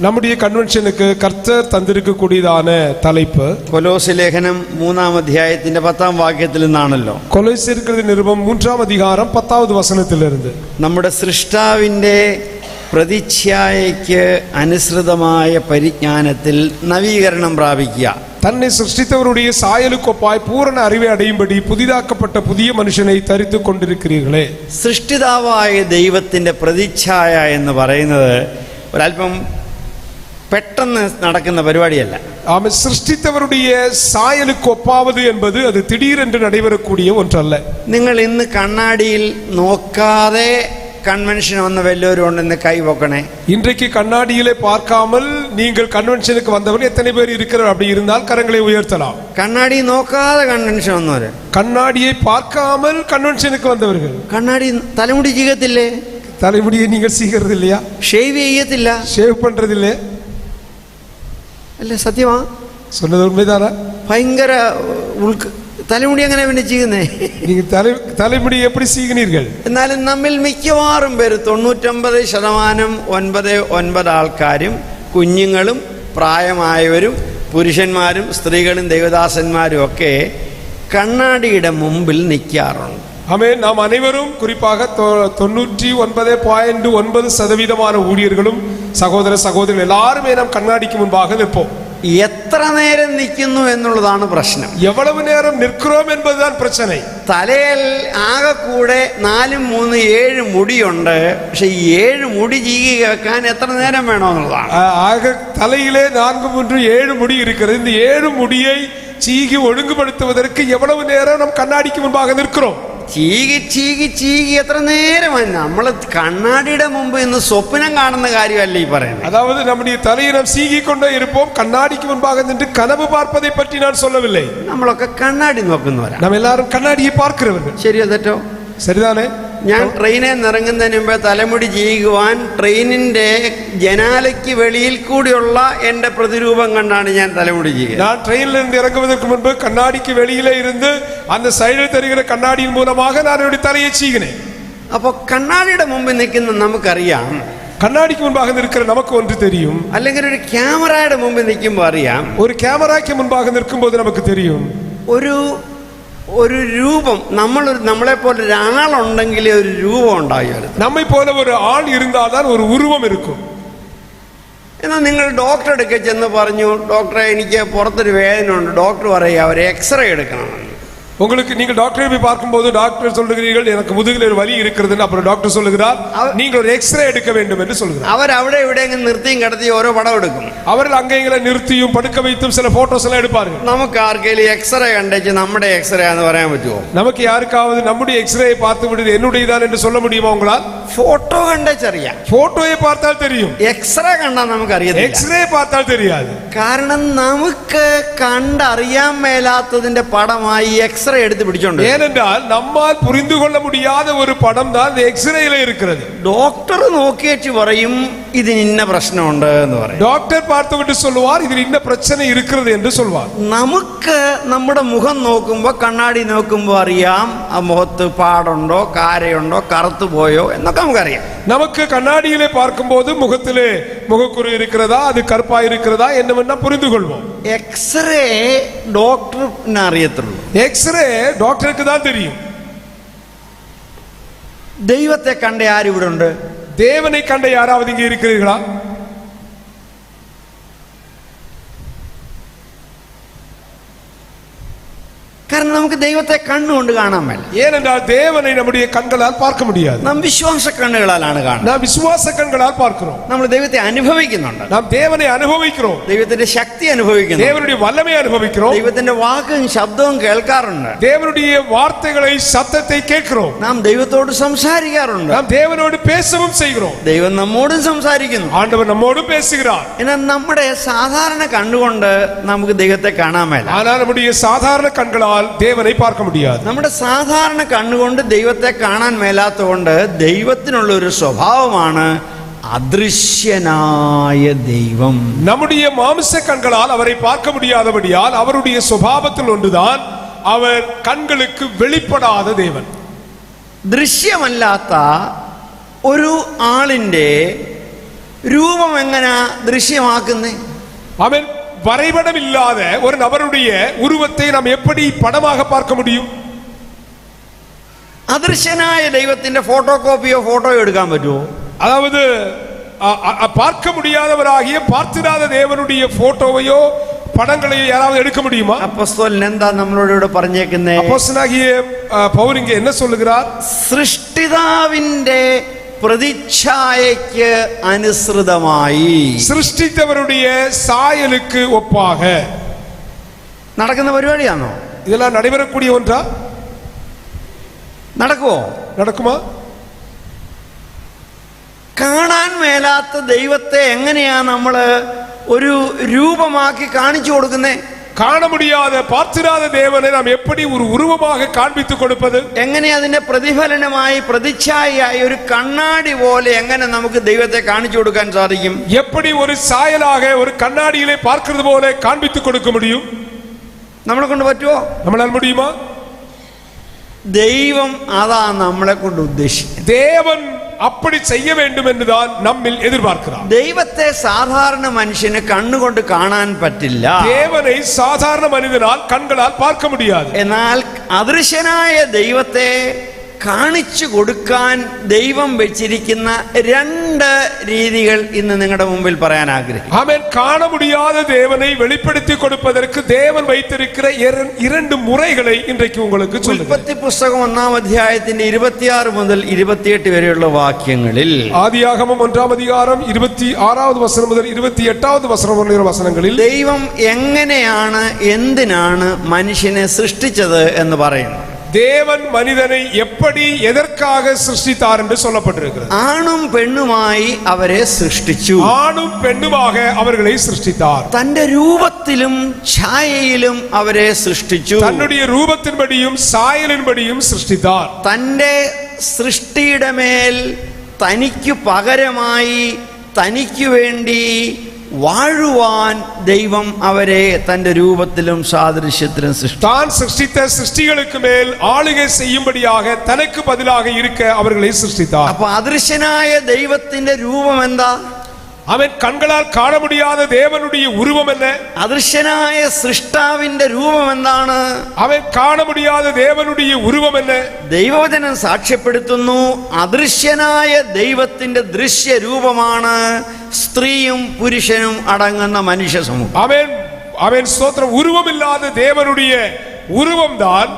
நம்முடைய கன்வென்ஷனுக்கு கர்த்தர் தந்திருக்கக்கூடியதான தலைப்பு കൊലോസ്യ ലേഖനം 3-ാം അധ്യായത്തിന്റെ 10-ാം വാക്യത്തിൽ നിന്നാണല്ലോ. കൊലോസ്യർക്കെഴുതിയ നിരുപം 3-ാം അധികാരം 10-ാவது വചനത്തിലിருந்து നമ്മുടെ സൃഷ്ടാവിന്റെ പ്രതിച്ഛായയ്ക്ക് അനുസൃതമായ പരിജ്ഞാനത്തിൽ നവീകരണം പ്രാപിക്കുക. தன்னை சிருஷ்டித்தவருடைய சாயலுக்கொப்பாய் பூரண அறிவை அடையும்படி புதிதாக்கப்பட்ட புதிய மனுஷனை தரித்து கொண்டிருக்கிறீர்களே. സൃഷ്ടിതാവായ ദൈവത്തിന്റെ പ്രതിച്ഛായ എന്ന് പറയുന്നത് ഒരല്പം പെട്ടെന്ന് നടക്കുന്ന പരിപാടിയല്ല. ஆமென். சிருஷ்டித்தவருடைய சாயலுக்கு ஒப்பாவது என்பது அது திடீரென்று நடைபெறக்கூடிய ஒன்றல்ல. നിങ്ങൾ ഇന്ന് കണ്ണാടിയിൽ നോക്കാതെ കൺവെൻഷൻ വന്ന വല്ലവരും ഉണ്ടെന്ന് കൈ പൊക്കണേ. இன்றைக்கு கண்ணாடியிலே பார்க்காமல் நீங்கள் கன்வென்ஷனுக்கு வந்தவர்கள் எத்தனை பேர் இருக்கிறார்? அப்படி இருந்தால் கரங்களை உயர்த்தலாம். കണ്ണാടി നോക്കാതെ കൺവെൻഷൻ വന്നവര്, கண்ணாடியை பார்க்காமல் கன்வென்ஷனுக்கு வந்தவர்கள். കണ്ണാടി തലമുടി ചെയ്യത്തില്ലേ? தலைமுடியை நீங்கள் சீக்கிறது இல்லையா? ഷേവ് ചെയ്യത്തില്ല, ஷேவ் பண்றது இல்லையா? അല്ല സത്യമാ? சொன்னது உண்மைதானா? ഭയങ്കര തലമുടി അങ്ങനെ പിന്നെ ചെയ്യുന്നേ. நீங்க தலைமுடி எப்படி சீகினீர்கள்? എന്നാലും നമ്മിൽ മിക്കവാറും പേര് 99.99% ആൾക്കാരും കുഞ്ഞുങ്ങളും പ്രായമായവരും പുരുഷന്മാരും സ്ത്രീകളും ദൈവദാസന്മാരും ഒക്കെ കണ്ണാടിയുടെ മുമ്പിൽ നിൽക്കാറുണ്ട്. ஆமென். நாம் அனைவரும் குறிப்பாக 99.9% ஊழியர்களும் சகோதர சகோதரிகள் எல்லாருமே நாம் கண்ணாடிக்கு முன்பாக நிற்போம். എത്ര നേരം നിൽക്കുന്നു എന്നുള്ളതാണ് പ്രശ്നം. எவ்வளவு நேரம் நிற்கிறோம் என்பதுதான் பிரச்சனை. തലയിൽ ആകെ കൂടെ 4, 3, 7 മുടിയുണ്ട്. പക്ഷെ ഈ 7 മുടി ചീകി വെക്കാൻ എത്ര നേരം വേണമെന്നുള്ളതാണ്. ஆக தலையிலே 4, 3, 7 முடி இருக்கிறது. இந்த 7 முடியை சீகி ஒழுங்குபடுத்துவதற்கு எவ்வளவு நேரம் நாம் கண்ணாடிக்கு முன்பாக நிற்கிறோம்? ചീകി ചീകി ചീകി എത്ര നേരമായി. നമ്മള് കണ്ണാടിയുടെ മുമ്പ് ഇന്ന് സ്വപ്നം കാണുന്ന കാര്യമല്ല ഈ പറയുന്നത്. அதாவது நம்முடைய தலையை நாம் சீகி கொண்டே இருப்போம். கண்ணாடிக்கு முன்பாக நின்று கனவு பார்ப்பதை பற்றி நான் சொல்லவில்லை. നമ്മളൊക്കെ കണ്ണാടി നോക്കുന്നവരാ. நாம் எல்லாரும் கண்ணாடியை பார்க்கிறவர்கள். ശരിയോ തെറ്റോ? சரிதானே? ഞാൻ ട്രെയിനിൽ നിന്ന് ഇറങ്ങുന്നതിന് മുമ്പ് തലമുടി ചെയ്യുവാൻ ട്രെയിനിന്റെ ജനാലയ്ക്ക് വെളിയിൽ കൂടിയുള്ള എന്റെ പ്രതിരൂപം കണ്ടാണ് ഞാൻ തലമുടി ചെയ്യുക. நான் ட்ரெயினில் இருந்து இறங்குவதற்கு முன்பு கண்ணாடிக்கு வெளியிலே இருந்து அந்த சைடில் தெரிகிற கண்ணாடியின் மூலமாக நான் என்னுடைய தலையை சீகினேன். അപ്പൊ കണ്ണാടിയുടെ മുമ്പിൽ നിൽക്കുന്ന നമുക്കറിയാം. கண்ணாடிக்கு முன்பாக நிற்கிற நமக்கு ஒன்று தெரியும். അല്ലെങ്കിൽ ഒരു ക്യാമറയുടെ മുമ്പിൽ നിൽക്കുമ്പോൾ അറിയാം. ஒரு கேமராக்கு முன்பாக நிற்கும் போது நமக்கு தெரியும். ഒരു രൂപം, നമ്മളെ പോലെ ഒരാളുണ്ടെങ്കിലേ ഒരു രൂപം ഉണ്ടാകും. നമ്മை போல ஒரு ஆள் இருந்தால்தான் ஒரு உருவம் இருக்கும். എന്നാൽ നിങ്ങൾ ഡോക്ടറെ അടുക്ക ചെന്ന് പറഞ്ഞു, ഡോക്ടറെ എനിക്ക് പുറത്തൊരു വേദന ഉണ്ട്. ഡോക്ടർ പറയുക അവർ എക്സ്റേ എടുക്കണമെന്ന്. உங்களுக்கு நீங்கள் டாக்டரை போய் பார்க்கும்போது டாக்டர் சொல்லுகிறீர்கள் எனக்கு முதுகில் ஒரு வலி இருக்கிறது. அப்புறம் டாக்டர் சொல்லுகிறார் நீங்கள் ஒரு எக்ஸ்ரே எடுக்க வேண்டும் என்று சொல்கிறார். അവർ അവിടെ ഇവിടെ നിർത്തിയും കിടത്തിയും ഓരോ പടം എടുക്കും. அவர்கள் அங்கேங்களை நிறுத்தியும் படுக்க வைத்தும் சில போட்டோஸ் எல்லாம் எடுப்பார்கள். നമുക്ക് ആർക്കെങ്കിലും എക്സ്റേ കണ്ടേച്ച് നമ്മുടെ എക്സ്റേ ആണെന്ന് പറയാൻ പറ്റുമോ? நமக்கு யாருக்காவது நம்முடைய எக்ஸ்ரே பார்த்து விடுது என்னுடையதான் என்று சொல்ல முடியுமா உங்களால்? ഫോട്ടോ കണ്ടേച്ചറിയാം. போட்டோயை பார்த்தால் தெரியும். എക്സ്റേ കണ്ടാൽ നമുക്ക് അറിയാം. எக்ஸ்ரே பார்த்தால் தெரியாது. കാരണം നമുക്ക് കണ്ടറിയാൻ മേലാത്തതിന്റെ പടമായി എക്സ്റേ എടുത്ത് പിടിച്ചോണ്ട്. ஏனென்றால் நம்மால் புரிந்து கொள்ள முடியாத ஒரு படம் தான் இந்த எக்ஸ்ரேல இருக்கிறது. ഡോക്ടർ നോക്കിയേച്ച് പറയും ഇതിന് ഇന്ന പ്രശ്നമുണ്ട് എന്ന് പറയും. டாக்டர் பார்த்துவிட்டு சொல்லுவார் இதில் இன்ன பிரச்சனை இருக்கிறது என்று சொல்வார். നമുക്ക് നമ്മുടെ മുഖം നോക്കുമ്പോ കണ്ണാടി നോക്കുമ്പോ അറിയാം ആ മുഖത്ത് പാടുണ്ടോ, കാരയുണ്ടോ, കറുത്തു പോയോ എന്നൊക്കെ നമുക്കറിയാം. நமக்கு கண்ணாடியிலே பார்க்கும்போது முகத்திலே முகக்குரு இருக்கிறதா, அது கருப்பா இருக்கிறதா என்னவென்னா புரிந்து கொள்வோம். എക്സ്റേ ഡോക്ടറിന് അറിയത്തുള്ളൂ. எக்ஸ்ரே டாக்டருக்கு தான் தெரியும். ദൈവത്തെ കണ്ട ആരിവിടെ ഉണ്ട്? தேவனை கண்ட யாராவது இங்கே இருக்கிறீர்களா? കാരണം നമുക്ക് ദൈവത്തെ കണ്ണുകൊണ്ട് കാണാൻ മേല. ஏனென்றால் தேவனை நம்முடைய கண்களால் பார்க்க முடியாது. നാം വിശ്വാസ കണ്ണുകളാലാണ് കാണുന്നത്. நாம் விசுவாச கண்களால் பார்க்கிறோம். നമ്മൾ ദൈവത്തെ അനുഭവിക്കുന്നുണ്ട്. நாம் தேவனை அனுபவிக்கிறோம். ദൈവത്തിന്റെ ശക്തി അനുഭവിക്കുന്നു. தேவனுடைய வல்லமை அனுபவிக்கிறோம். ദൈവത്തിന്റെ വാക്കും ശബ്ദവും കേൾക്കാറുണ്ട്. தேவனுடைய வார்த்தைகளை சத்தத்தை கேட்கிறோம். നാം ദൈവത്തോട് സംസാരിക്കാറുണ്ട്. நாம் தேவனோடு பேசவும் செய்கிறோம். ദൈവം നമ്മോടും സംസാരിക്കുന്നു. ஆண்டவர் நம்மோடு பேசுகிறார். എന്നാൽ നമ്മുടെ സാധാരണ കണ്ണുകൊണ്ട് നമുക്ക് ദൈവത്തെ കാണാൻ മേല. ஆனால் நம்முடைய சாதாரண கண்களால் தேவனை பார்க்க முடியாது. നമ്മുടെ സാധാരണ കണ്ണുകൊണ്ട് ദൈവത്തെ കാണാൻ മേലാത്തതുകൊണ്ട് ദൈവത്തിനുള്ള ഒരു സ്വഭാവമാണ് അദൃശ്യനായ ദൈവം. நம்முடைய மாம்ச கண்களால் அவரை பார்க்க முடியாதபடியால் அவருடைய சுபாவத்தில் ஒன்றுதான் அவர் கண்களுக்கு வெளிப்படாத தேவன். ദൃശ്യമല്ലാത്ത ഒരു ആളിന്റെ രൂപം എങ്ങനെ ദൃശ്യമാക്കുന്നേ? அவன் வரைபடம் இல்லாத ஒரு நபருடைய உருவத்தை நாம் எப்படி படமாக பார்க்க முடியும்? അദൃശ്യനായ ദൈവത്തിന്റെ ഫോട്ടോകോപ്പിയോ ഫോട്ടോയോ എടുക്കാൻ പറ്റുമോ? அதாவது பார்க்க முடியாதவராகிய பார்த்திராத தேவனுடைய போட்டோவையோ படங்களையோ யாராவது எடுக்க முடியுமா? അപ്പോസ്തലൻ എന്താ നമ്മളോട് ഇവിടെ പറഞ്ഞേക്കുന്നേ? அப்போஸ்தலனாகிய பவுல் இங்கே என்ன சொல்லுகிறார்? സൃഷ്ടിതാവിന്റെ പ്രതിച്ഛായയ്ക്ക് അനുസൃതമായി, சிருஷ்டித்தவருடைய சாயலுக்கு ஒப்பாக നടക്കുന്ന പരിപാടിയാണോ? இதெல்லாம் நடைபெறக்கூடிய ஒன்றா? നടക്കുമോ? நடக்குமா? കാണാൻ മേലാത്ത ദൈവത്തെ എങ്ങനെയാ നമ്മള് ഒരു രൂപമാക്കി കാണിച്ചു കൊടുക്കുന്നേ? காண முடியாத பார்த்திராத தேவனை நாம் எப்படி ஒரு உருவமாக காண்பித்துக் கொடுப்பது? എങ്ങനെ അതിന്റെ പ്രതിഫലനമായി പ്രതിച്ഛായയായി ഒരു കണ്ണാടി പോലെ എങ്ങനെ നമുക്ക് ദൈവത്തെ കാണിച്ചു കൊടുക്കാൻ സാധിക്കും? எப்படி ஒரு சாயலாக ஒரு கண்ணாடியிலே பார்க்கிறது போல காண்பித்துக் கொடுக்க முடியும்? നമ്മളെ കൊണ്ട് പറ്റുമോ? நம்மளால் முடியுமா? ദൈവം അതാ നമ്മളെ കൊണ്ട് ഉദ്ദേശിക്കുന്നത്. தேவன் அப்படி செய்ய வேண்டும் என்றுதான் நம்மில் எதிர்பார்க்கிறார். ദൈവത്തെ സാധാരണ മനുഷ്യന് കണ്ണുകൊണ്ട് കാണാൻ പറ്റില്ല. தேவனை சாதாரண மனிதனால் கண்களால் பார்க்க முடியாது. എന്നാൽ അദൃശ്യനായ ദൈവത്തെ കാണിച്ചു കൊടുക്കാൻ ദൈവം വെച്ചിരിക്കുന്ന രണ്ട് രീതികൾ ഇന്ന് നിങ്ങളുടെ മുമ്പിൽ പറയാൻ ആഗ്രഹിക്കുന്നു. ஆமென். காண முடியாத தேவனை வெளிப்படுத்தி கொடுப்பதற்கு தேவன் வைத்திருக்கிற இரண்டு முறைகளை இன்றைக்கு உங்களுக்கு சொல்லுகிறேன். ഉൽപ്പത്തി പുസ്തകം 1-ാം അധ്യായത്തിന്റെ 26 മുതൽ 28 വരെയുള്ള വാക്യങ്ങളിൽ, ஆதியாகமம் 1-ാം அதிகாரம் 26வது வசனம் முதல் 28வது வசனம் വരെയുള്ള വസനങ്ങളിൽ ദൈവം എങ്ങനെയാണ് എന്തിനാണ് മനുഷ്യനെ സൃഷ്ടിച്ചത് എന്ന് പറയുന്നു. தேவன் மனிதனை எப்படி எதற்காக சிருஷ்டித்தார் என்று சொல்லப்பட்டிருக்கிறது. ആണും പെണ്ണുമായി അവരെ സൃഷ്ടിച്ചു. ஆணும் பெண்ணுமாக அவர்களை சிருஷ்டித்தார். തന്റെ രൂപത്തിലും ഛായയിലും അവരെ സൃഷ്ടിച്ചു. தன்னுடைய ரூபத்தின்படியும் சாயலின்படியும் சிருஷ்டித்தார். തന്റെ സൃഷ്ടിയുടെ മേൽ തനിക്ക് പകരമായി തനിക്ക് വേണ്ടി വാഴുവാൻ ദൈവം അവരെ തന്റെ രൂപത്തിലും സാദൃശ്യത്തിലും സൃഷ്ടിച്ചു. தான் சிருஷ்டித்த சிருஷ்டிகளுக்கு மேல் ஆளுகை செய்யும்படியாக தனக்கு பதிலாக இருக்க அவர்களை சிருஷ்டித்தார். അപ്പൊ അദൃശ്യനായ ദൈവത്തിന്റെ രൂപം എന്താ? அவன் கண்களால் காண முடியாத தேவனுடைய உருவம் என்ன? അദൃശ്യനായ സൃഷ്ടാവിന്റെ രൂപം എന്താണ്? அவன் காண முடியாத தேவனுடைய உருவம் என்ன? ദൈവവചനം സാക്ഷ്യപ്പെടുത്തുന്നു, അദൃശ്യനായ ദൈവത്തിന്റെ ദൃശ്യ രൂപമാണ് സ്ത്രീയും പുരുഷനും അടങ്ങുന്ന മനുഷ്യ സമൂഹം. அவன் ஸ்தோத்திரம், உருவம் இல்லாத தேவனுடைய உருவம்தான்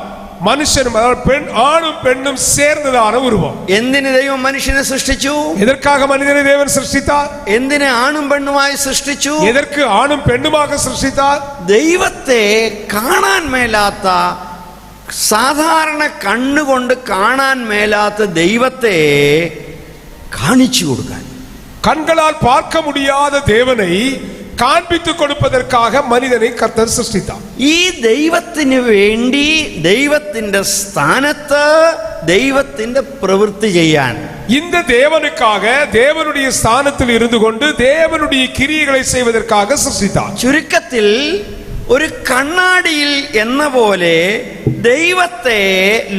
மனுஷனும் பெண் ஆணும் பெண்ணும் சேர்ந்ததான உருவம். എന്തിന് ദൈവം മനുഷ്യനെ സൃഷ്ടിച്ചു? எதற்காக மனிதனை தேவன் சிருஷ்டித்தார்? എന്തിന് ആണും പെണ്ണുമായി സൃഷ്ടിച്ചു? எதற்கு ஆணும் பெண்ணுமாக சிருஷ்டித்தார்? ദൈവത്തെ കാണാൻ മേലാത്ത, സാധാരണ കണ്ണുകൊണ്ട് കാണാൻ മേലാത്ത ദൈവത്തെ കാണിച്ചു കൊടുക്കാൻ, கண்களால் பார்க்க முடியாத தேவனை காண்பித்துக் கொடுப்பதற்காக மனிதனை கர்த்தர் சிருஷ்டித்தார். ഈ ദൈവത്തിന് വേണ്ടി ദൈവത്തിന്റെ സ്ഥാനത്ത് ദൈവത്തിന്റെ പ്രവൃത്തി ചെയ്യാൻ, இந்த தேவனுக்காக தேவனுடைய ஸ்தானத்தில் இருந்து கொண்டு தேவனுடைய கிரியைகளை செய்வதற்காக சிருஷ்டித்தார். ചുരുക്കത്തിൽ ഒരു കണ്ണാടിയിൽ എന്ന പോലെ ദൈവത്തെ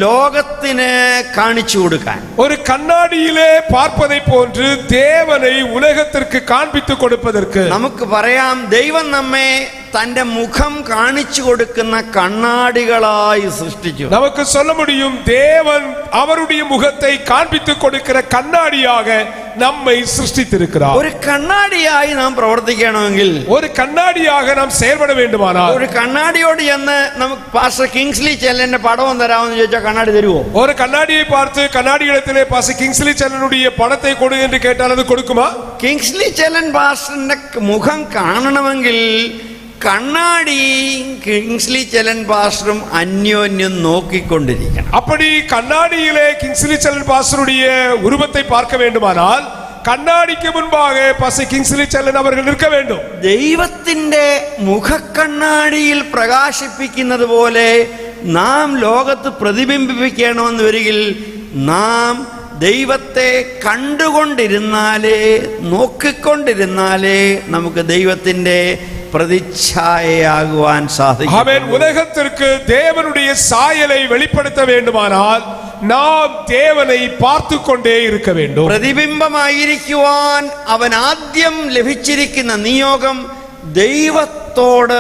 ലോകത്തിന് കാണിച്ചു കൊടുക്കാൻ, ஒரு கண்ணாடியிலே பார்ப்பதை போன்று தேவனை உலகத்திற்கு காண்பித்துக் கொடுப்பதற்கு നമുക്ക് പറയാം, ദൈവം നമ്മെ തന്റെ മുഖം കാണിച്ചു കൊടുക്കുന്ന കണ്ണാടികളായി സൃഷ്ടിച്ചു. நமக்கு சொல்ல முடியும், தேவன் அவருடைய முகத்தை காண்பித்துக் கொடுக்கிற கண்ணாடியாக நம்மை சிருஷ்டித்திருக்கிறார். ഒരു കണ്ണാടിയായി നാം പ്രവർത്തിക്കണമെങ്കിൽ, ஒரு കണ്ണാടിயாக நாம் செயல்பட வேண்டுமானால், ഒരു കണ്ണാടിയോട് ചെന്ന് നമുക്ക് പാസ്റ്റർ കിങ്സ്ലി ചെല്ലന്റെ പടവും തരാമെന്ന് ചോദിച്ചാൽ കണ്ണാടി തരുമോ? ஒரு കണ്ണാടിயை பார்த்து കണ്ണാടി இடத்திலே பாஸ்டர் கிங்ஸ்லி செல்லனுடைய படத்தை கொடு என்று கேட்டால் அது கொடுக்குமா? കിങ്സ്ലി ചെല്ലൻ പാസ്റ്ററിന്റെ മുഖം കാണണമെങ്കിൽ കണ്ണാടി കിങ്സ്ലി ചെല്ലൻ പാസ്റ്ററും അന്യോന്യം നോക്കിക്കൊണ്ടിരിക്കണം. அப்படி கண்ணாடியிலே கிங்ஸ்லி செல்லன் பாஸ்டருடைய உருவத்தை பார்க்க வேண்டுமானால் கண்ணாடிக்கு முன்பாக பாஸ்டர் கிங்ஸ்லி செல்லன் அவர்கள் நிற்க வேண்டும். ദൈവത്തിന്റെ മുഖക്കണ്ണാടിയിൽ പ്രകാശിപ്പിക്കുന്നത് പോലെ നാം ലോകത്ത് പ്രതിബിംബിപ്പിക്കണമെന്ന് വരികിൽ നാം ദൈവത്തെ കണ്ടുകൊണ്ടിരുന്നാലേ, നോക്കിക്കൊണ്ടിരുന്നാലേ നമുക്ക് ദൈവത്തിന്റെ പ്രതിച്ഛായയാകുവാൻ സാധിക്കും. அவன் உலகத்திற்கு தேவனுடைய சாயலை வெளிப்படுத்த வேண்டுமானால் நாம் தேவனை பார்த்து கொண்டே இருக்க வேண்டும். പ്രതിബിംബമായിരിക്കുവാൻ അവൻ ആദ്യം ലഭിച്ചിരിക്കുന്ന നിയോഗം ദൈവത്തോട്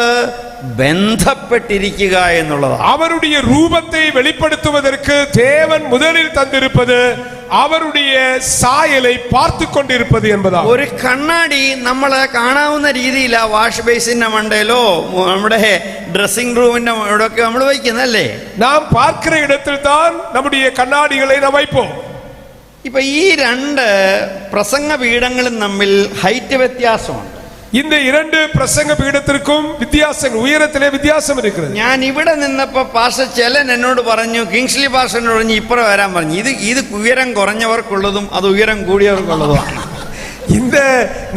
ബന്ധപ്പെട്ടിരിക്കുക എന്നുള്ളതാണ്. அவருடைய ரூபத்தை வெளிப்படுத்துவதற்கு தேவன் முதலில் தந்திருப்பது அவருடைய சாயலை பார்த்து கொண்டிருப்பது என்பதாகும். ഒരു കണ്ണാടി നമ്മളെ കാണാവുന്ന രീതിയിൽ ആ വാഷ് ബേസിന്റെ മണ്ടയിലോ നമ്മുടെ ഡ്രസ്സിംഗ് റൂമിന്റെ ഇവിടെയൊക്കെ നമ്മൾ വയ്ക്കുന്നല്ലേ. நாம் பார்க்கிற இடத்தில் தான் நம்முடைய கண்ணாடிகளை நாம் வைப்போம். ഇപ്പൊ ഈ രണ്ട് പ്രസംഗ പീഠങ്ങളും തമ്മിൽ ഹൈറ്റ് വ്യത്യാസമുണ്ട്. இந்த இரண்டு பிரசங்க பீடத்திற்கும் வித்தியாசம், உயரத்திலே வித்தியாசம் இருக்கிறது. ഞാൻ ഇവിടെ നിന്നപ്പോ പാസ്റ്റർ ചെലൻ എന്നോട് പറഞ്ഞു, കിങ്സ്ലി പാസ്റ്ററിനോട് പറഞ്ഞു ഇപ്പുറം വരാൻ പറഞ്ഞു. ഇത് ഉയരം കുറഞ്ഞവർക്കുള്ളതും അത് ഉയരം കൂടിയവർക്കുള്ളതുമാണ്. இந்த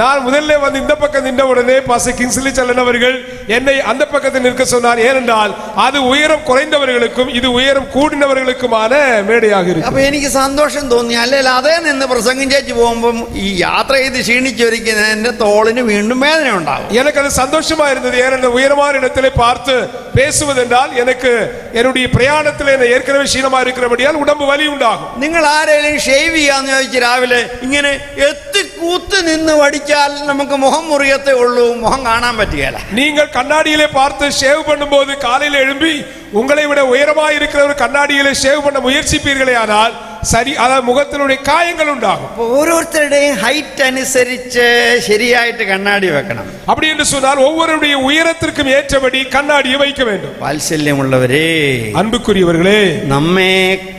நான் முதல்ல வந்து இந்த பக்கம் நின்ற உடனே பாஸ்டர் கிங்ஸ்லி செல்லன் அவர்கள் என்னை அந்த பக்கத்தில் நிற்க சொன்னார். ஏனென்றால் அது உயரம் குறைந்தவர்களுக்கும் இது உயரம் கூடினவர்களுக்குமான மேடையாக இருக்கு. അപ്പൊ എനിക്ക് സന്തോഷം തോന്നി. അല്ലെങ്കിൽ അതേ നിന്ന് പ്രസംഗം ചേച്ചി പോകുമ്പോൾ ഈ യാത്ര ചെയ്ത് ക്ഷീണിച്ചൊരിക്കുന്ന എന്റെ തോളിന് വീണ്ടും വേദന ഉണ്ടാകും. எனக்கு அது சந்தோஷமா இருந்தது. ஏனென்றால் உயரமான இடத்திலே பார்த்து பேசுவதென்றால் எனக்கு என்னுடைய பிரயாணத்தில் என்ன ஏற்கனவே ക്ഷീണமா இருக்கிறபடியால் உடம்பு வலி ഉണ്ടാകും. നിങ്ങൾ ആരെങ്കിലും ഷേവ് ചെയ്യാന്ന് ചോദിച്ച് രാവിലെ ഇങ്ങനെ കൂത്ത് നിന്ന് വടിച്ചാൽ നമുക്ക് മുഖം മുറിയത്തേ ഉള്ളൂ, മുഖം കാണാൻ പറ്റുകയില്ല. நீங்கள் கண்ணாடியிலே பார்த்து ஷேவ் பண்ணும்போது காலையில் எழும்பி உங்களை விட உயரமாக இருக்கிற ஒரு கண்ணாடியிலே ஷேவ் பண்ண முயற்சிப்பீர்களே ஆனால் சரி, அதாவது முகத்தினுடைய காயங்கள் உண்டாகும். ഓരോരുത്തരുടെയും ഹൈറ്റ് അനുസരിച്ച് ശരിയായിട്ട് കണ്ണാടി വെക്കണം. அப்படி என்று சொன்னால் ஒவ்வொருடைய உயரத்திற்கும் ஏற்றபடி கண்ணாடியை வைக்க வேண்டும். വാത്സല്യമുള്ളവരെ, அன்புக்குரியவர்களே, നമ്മെ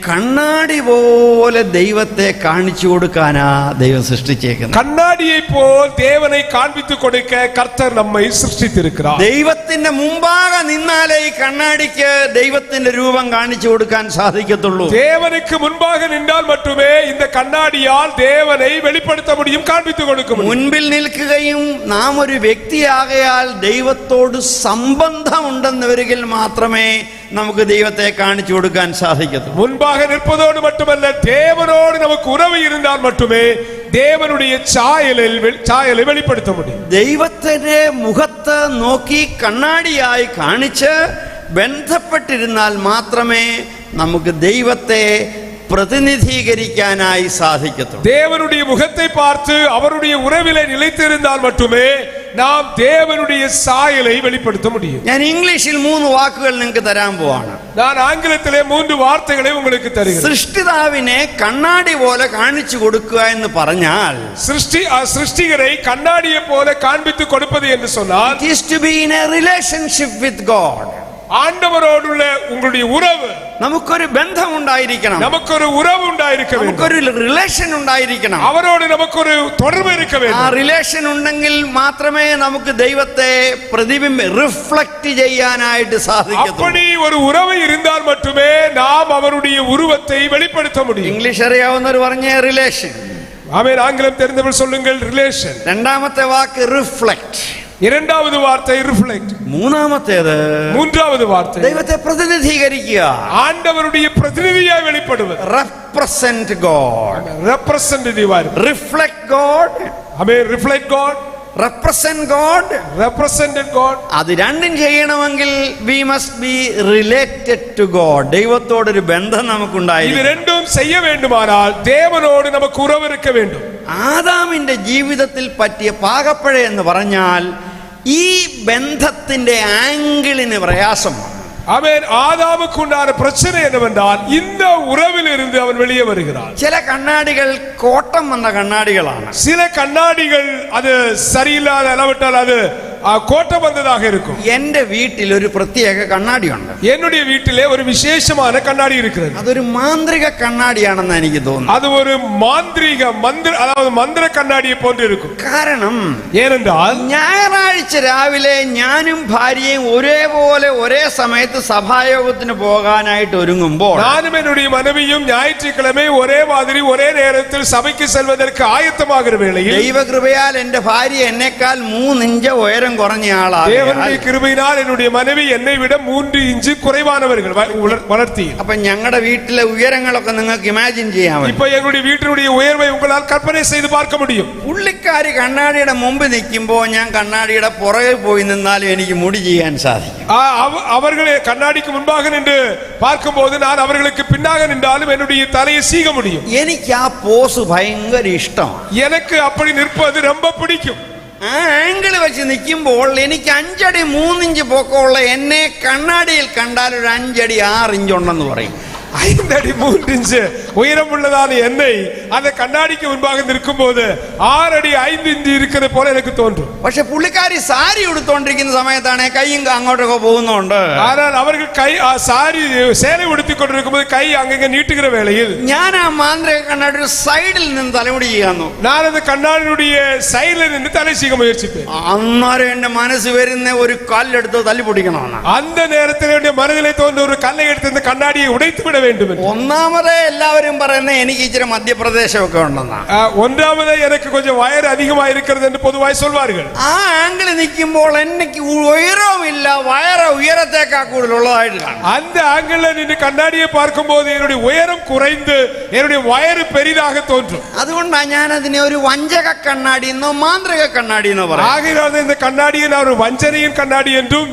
കണ്ണാടി പോലെ ദൈവത്തെ കാണിച്ചു കൊടുക്കാനാ ദൈവം സൃഷ്ടിച്ചേക്കുന്നത്. கண்ணாடியை போல் தேவனை காண்பித்து கொடுக்க கர்த்தர் நம்மை சிருஷ்டித்திருக்கிறார். ദൈവത്തിന്റെ മുമ്പാകെ നിന്നാലേ ഈ കണ്ണാടിക്ക് ദൈവത്തിന്റെ രൂപം കാണിച്ചു കൊടുക്കാൻ സാധിക്കത്തുള്ളൂ. தேவனுக்கு முன்பாக நின்றால் மட்டுமே இந்த கண்ணாடியால் தேவனை வெளிப்படுத்த முடியும், காண்பித்து கொடுக்க முடியும். മുൻപിൽ നിൽക്കുകയും നാം ഒരു വ്യക്തിയാകയാൽ ദൈവത്തോട് സംബന്ധമുണ്ടെന്ന് വരികിൽ മാത്രമേ നമുക്ക് ദൈവത്തെ കാണിച്ചു കൊടുക്കാൻ സാധിക്കത്തുള്ളൂ. முன்பாக நிற்பதோடு மட்டுமல்ல, தேவனோடு நமக்கு உறவு இருந்தால் மட்டுமே தேவனுடைய சாயலை வெளிப்படுத்த முடியும். ദൈവത്തിന്റെ മുഖത്ത് നോക്കി കണ്ണാടിയായി കാണിച്ച് ബന്ധപ്പെട്ടിരുന്നാൽ മാത്രമേ നമുക്ക് ദൈവത്തെ പ്രതിനിധീകരിക്കാനായി സാധിക്കത്തുള്ളൂ. தேவனுடைய முகத்தை பார்த்து அவருடைய உறவிலே நிலைத்திருந்தால் மட்டுமே நாம் தேவனுடைய சாயலை வெளிப்படுத்த முடியும். ഞാൻ ഇംഗ്ലീഷിൽ 3 വാക്കുകൾ നിങ്ങൾക്ക് തരാൻ പോവാണ്. நான் ஆங்கிலத்திலே 3 വാർത്തകളെ உங்களுக்கு തരുகிறேன். സൃഷ്ടിതാവിനെ കണ്ണാടി പോലെ കാണിച്ചു കൊടുക്കുക എന്ന് പറഞ്ഞാൽ, சிருஷ்டிகரை கண்ணாடியை போல காண்பித்து கொடுப்பது என்று சொன்னால், it is to be in a relationship with God. ஆண்டவரோடுள்ள உங்களுடைய உறவு, നമുക്കൊരു ബന്ധം ഉണ്ടായിരിക്കണം, நமக்கொரு உறவு ഉണ്ടായിരിக்க வேண்டும், നമുക്കൊരു റിലേഷൻ ഉണ്ടായിരിക്കണം. அவரோடு நமக்கொரு தொடர்பு இருக்க ആ வேண்டும். റിലേഷൻ ഉണ്ടെങ്കിൽ മാത്രമേ നമുക്ക് ദൈവത്തെ റിഫ്ലക്ട് ചെയ്യാനായിട്ട് സാധിക്കൂ. அப்படி ஒரு உறவு இருந்தால் மட்டுமே நாம் அவருடைய உருவத்தை வெளிப்படுத்த முடியும். ഇംഗ്ലീഷ് അറിയാവുന്നവർ പറഞ്ഞ റിലേഷൻ. ஆமென். ஆங்கிலம் தெரிந்தவர் சொல்லுங்கள் ரிலேஷன். രണ്ടാമത്തെ വാക്ക് റിഫ്ലക്ട്. இரண்டாவது வார்த்தை ரிஃப்ளெக்ட். மூன்றாவது வார்த்தை ദൈവത്തെ പ്രതിനിധീകരിക്കുക, ஆண்டவருடைய பிரதிநிதியாய் வெளிப்படுவது. Represent God. Representative. Reflect God. ஆமென். Reflect God, represent God, represented God. അത് രണ്ടും ചെയ്യണമെങ്കിൽ we must be related to God. ദൈവത്തോടൊരു ബന്ധം இது നമുക്കുണ്ടായിരിക്കും. ரெண்டும் செய்ய வேண்டுமானால் தேவனோடு நமக்கு உறவு இருக்க வேண்டும். ആദാമിന്റെ ജീവിതത്തിൽ പറ്റിയ പാകപ്പഴ എന്ന് പറഞ്ഞാൽ ഈ ബന്ധത്തിന്റെ ആംഗിളിന് പ്രയാസമാണ്. ஆமென். ஆதாமுக்கு உண்டான பிரச்சனை என்னவென்றால் இந்த உறவில் இருந்து அவன் வெளியே வருகிறான். ചില കണ്ണാടികൾ കോട്ടം വന്ന കണ്ണാടികളാണ്. சில கண்ணாடிகள் அது சரியில்லாத அளவிட்டால் அது கோட்டம் வந்ததாக இருக்கும். എന്റെ വീട്ടിൽ ഒരു പ്രത്യേക കണ്ണാടിയുണ്ട്. என்னுடைய வீட்டிலே ஒரு விசேஷமான கண்ணாடி இருக்கிறது. അതൊരു മാന്ത്രിക കണ്ണാടിയാണെന്ന് എനിക്ക് തോന്നുന്നു. அது ஒரு அதாவது மந்திர கண்ணாடியை போன்று இருக்கும். കാരണം ஏனென்றால் ഞായറാഴ്ച രാവിലെ ഞാനും ഭാര്യയും ഒരേപോലെ ഒരേ സമയത്ത് സഭായോഗത്തിന് പോകാനായിട്ട് ഒരുങ്ങുമ്പോൾ, நானும் என்னுடைய மனைவியும் ஞாயிற்றுக்கிழமை ஒரே மாதிரி ஒரே நேரத்தில் சபைக்கு செல்வதற்கு ஆயத்தமாகிற வேளையில், ദൈവകൃപയാൽ എന്റെ ഭാര്യ എന്നെക്കാൾ 3 ഇഞ്ച് ഉയരം കുറഞ്ഞ ആളാണ്. தேவனுடைய கிருபையினால் என்னுடைய மனைவி என்னை விட 3 இன்ச் குறைவானவர்கள் வளர்த்தி. അപ്പൊ ഞങ്ങളുടെ വീട്ടിലെ ഉയരങ്ങളൊക്കെ നിങ്ങൾക്ക് ഇമാജിൻ ചെയ്യാം. இப்ப எங்களுடைய வீட்டினுடைய உயர்வை உங்களால் கற்பனை செய்து பார்க்க முடியும். പുള്ളിക്കാരി കണ്ണാടിയുടെ മുമ്പ് നിൽക്കുമ്പോൾ ഞാൻ കണ്ണാടിയുടെ പുറകെ പോയി നിന്നാലും എനിക്ക് മുടി ചെയ്യാൻ സാധിക്കും. அவர்கள் கண்ணாடிக்கு முன்பாக நின்று பார்க்கும்போது நான் அவர்களுக்கு பின்னாக நின்றாலும் என்னுடைய தலையை சீக முடியும். എനിക്ക് ആ പോസ് ഭയങ്കര ഇഷ്ടമാണ്. எனக்கு அப்படி நிற்பது ரொம்ப பிடிக்கும். ആ ആംഗിൾ വെച്ച് നിൽക്കുമ്പോൾ എനിക്ക് 5 അടി 3 ഇഞ്ച് പൊക്കമുള്ള എന്നെ കണ്ണാടിയിൽ കണ്ടാൽ ഒരു 5 അടി 6 ഇഞ്ച് ഉണ്ടെന്ന് പറയും. 5 അടി 3 ഇഞ്ച് உயரம் உள்ளதான என்னை அந்த கண்ணாடிக்கு முன்பாக நிற்கும் போது 6 അടി 5 ഇഞ്ച് இருக்கிறது போல எனக்கு தோன்றும். പക്ഷെ പുള്ളിക്കാരി സാരി ഉടുത്തോണ്ടിരിക്കുന്ന സമയത്താണ് കൈയും അങ്ങോട്ടൊക്കെ പോകുന്നുണ്ട്. ஆனால் அவர்கள் கை சாரி சேலை உடுத்திக் கொண்டிருக்கும்போது கை அங்கங்க நீட்டுகிற வேளையில் ഞാൻ ആ മാന്ത്രിക കണ്ണാടിയുടെ സൈഡിൽ നിന്ന് തലമുടി ചെയ്യാന്നു. நான் அந்த கண்ணாடியுடைய சைடுல நின்று தலை சீக முயற்சிப்பேன். അന്നേരം എന്റെ മനസ്സ് വരുന്ന ഒരു കല്ലെടുത്ത് തല്ലി പൊടിക്കണമെന്ന്. அந்த நேரத்தில் என்னுடைய மனதிலே தோன்ற ஒரு கல்லை எடுத்து இந்த கண்ணாடியை உடைத்து விட வேண்டும். ഒന്നാമതേ എല്ലാവരും പറയുന്നത് എനിക്ക് ഇച്ചിരി മധ്യപ്രദേശമൊക്കെ ഉണ്ടെന്നാ. ஒன்றாவது எனக்கு கொஞ்சம் வயர் அதிகமா இருக்கிறது என்று பொதுவாய் சொல்வார்கள். ആ ആംഗിൾ നിൽക്കുമ്പോൾ എനിക്ക് ഉയരവുമില്ല, വയറ് ഉയരത്തേക്കാൾ കൂടുതലുള്ളതായിട്ട് കാണും. அந்த ஆங்கிள் நின்று கண்ணாடியை பார்க்கும்போது என்னுடைய உயரம் குறைந்து என்னுடைய வயறு பெரிதாக தோன்றும். അതുകൊണ്ടാണ് ഞാൻ അതിനെ ഒരു വഞ്ചക കണ്ണാടി എന്നോ മാന്ത്രിക കണ്ണാടി എന്നോ പറയും. ஆகையால் இந்த கண்ணாடியை நான் ஒரு வஞ்சனையின் கண்ணாடி என்றும்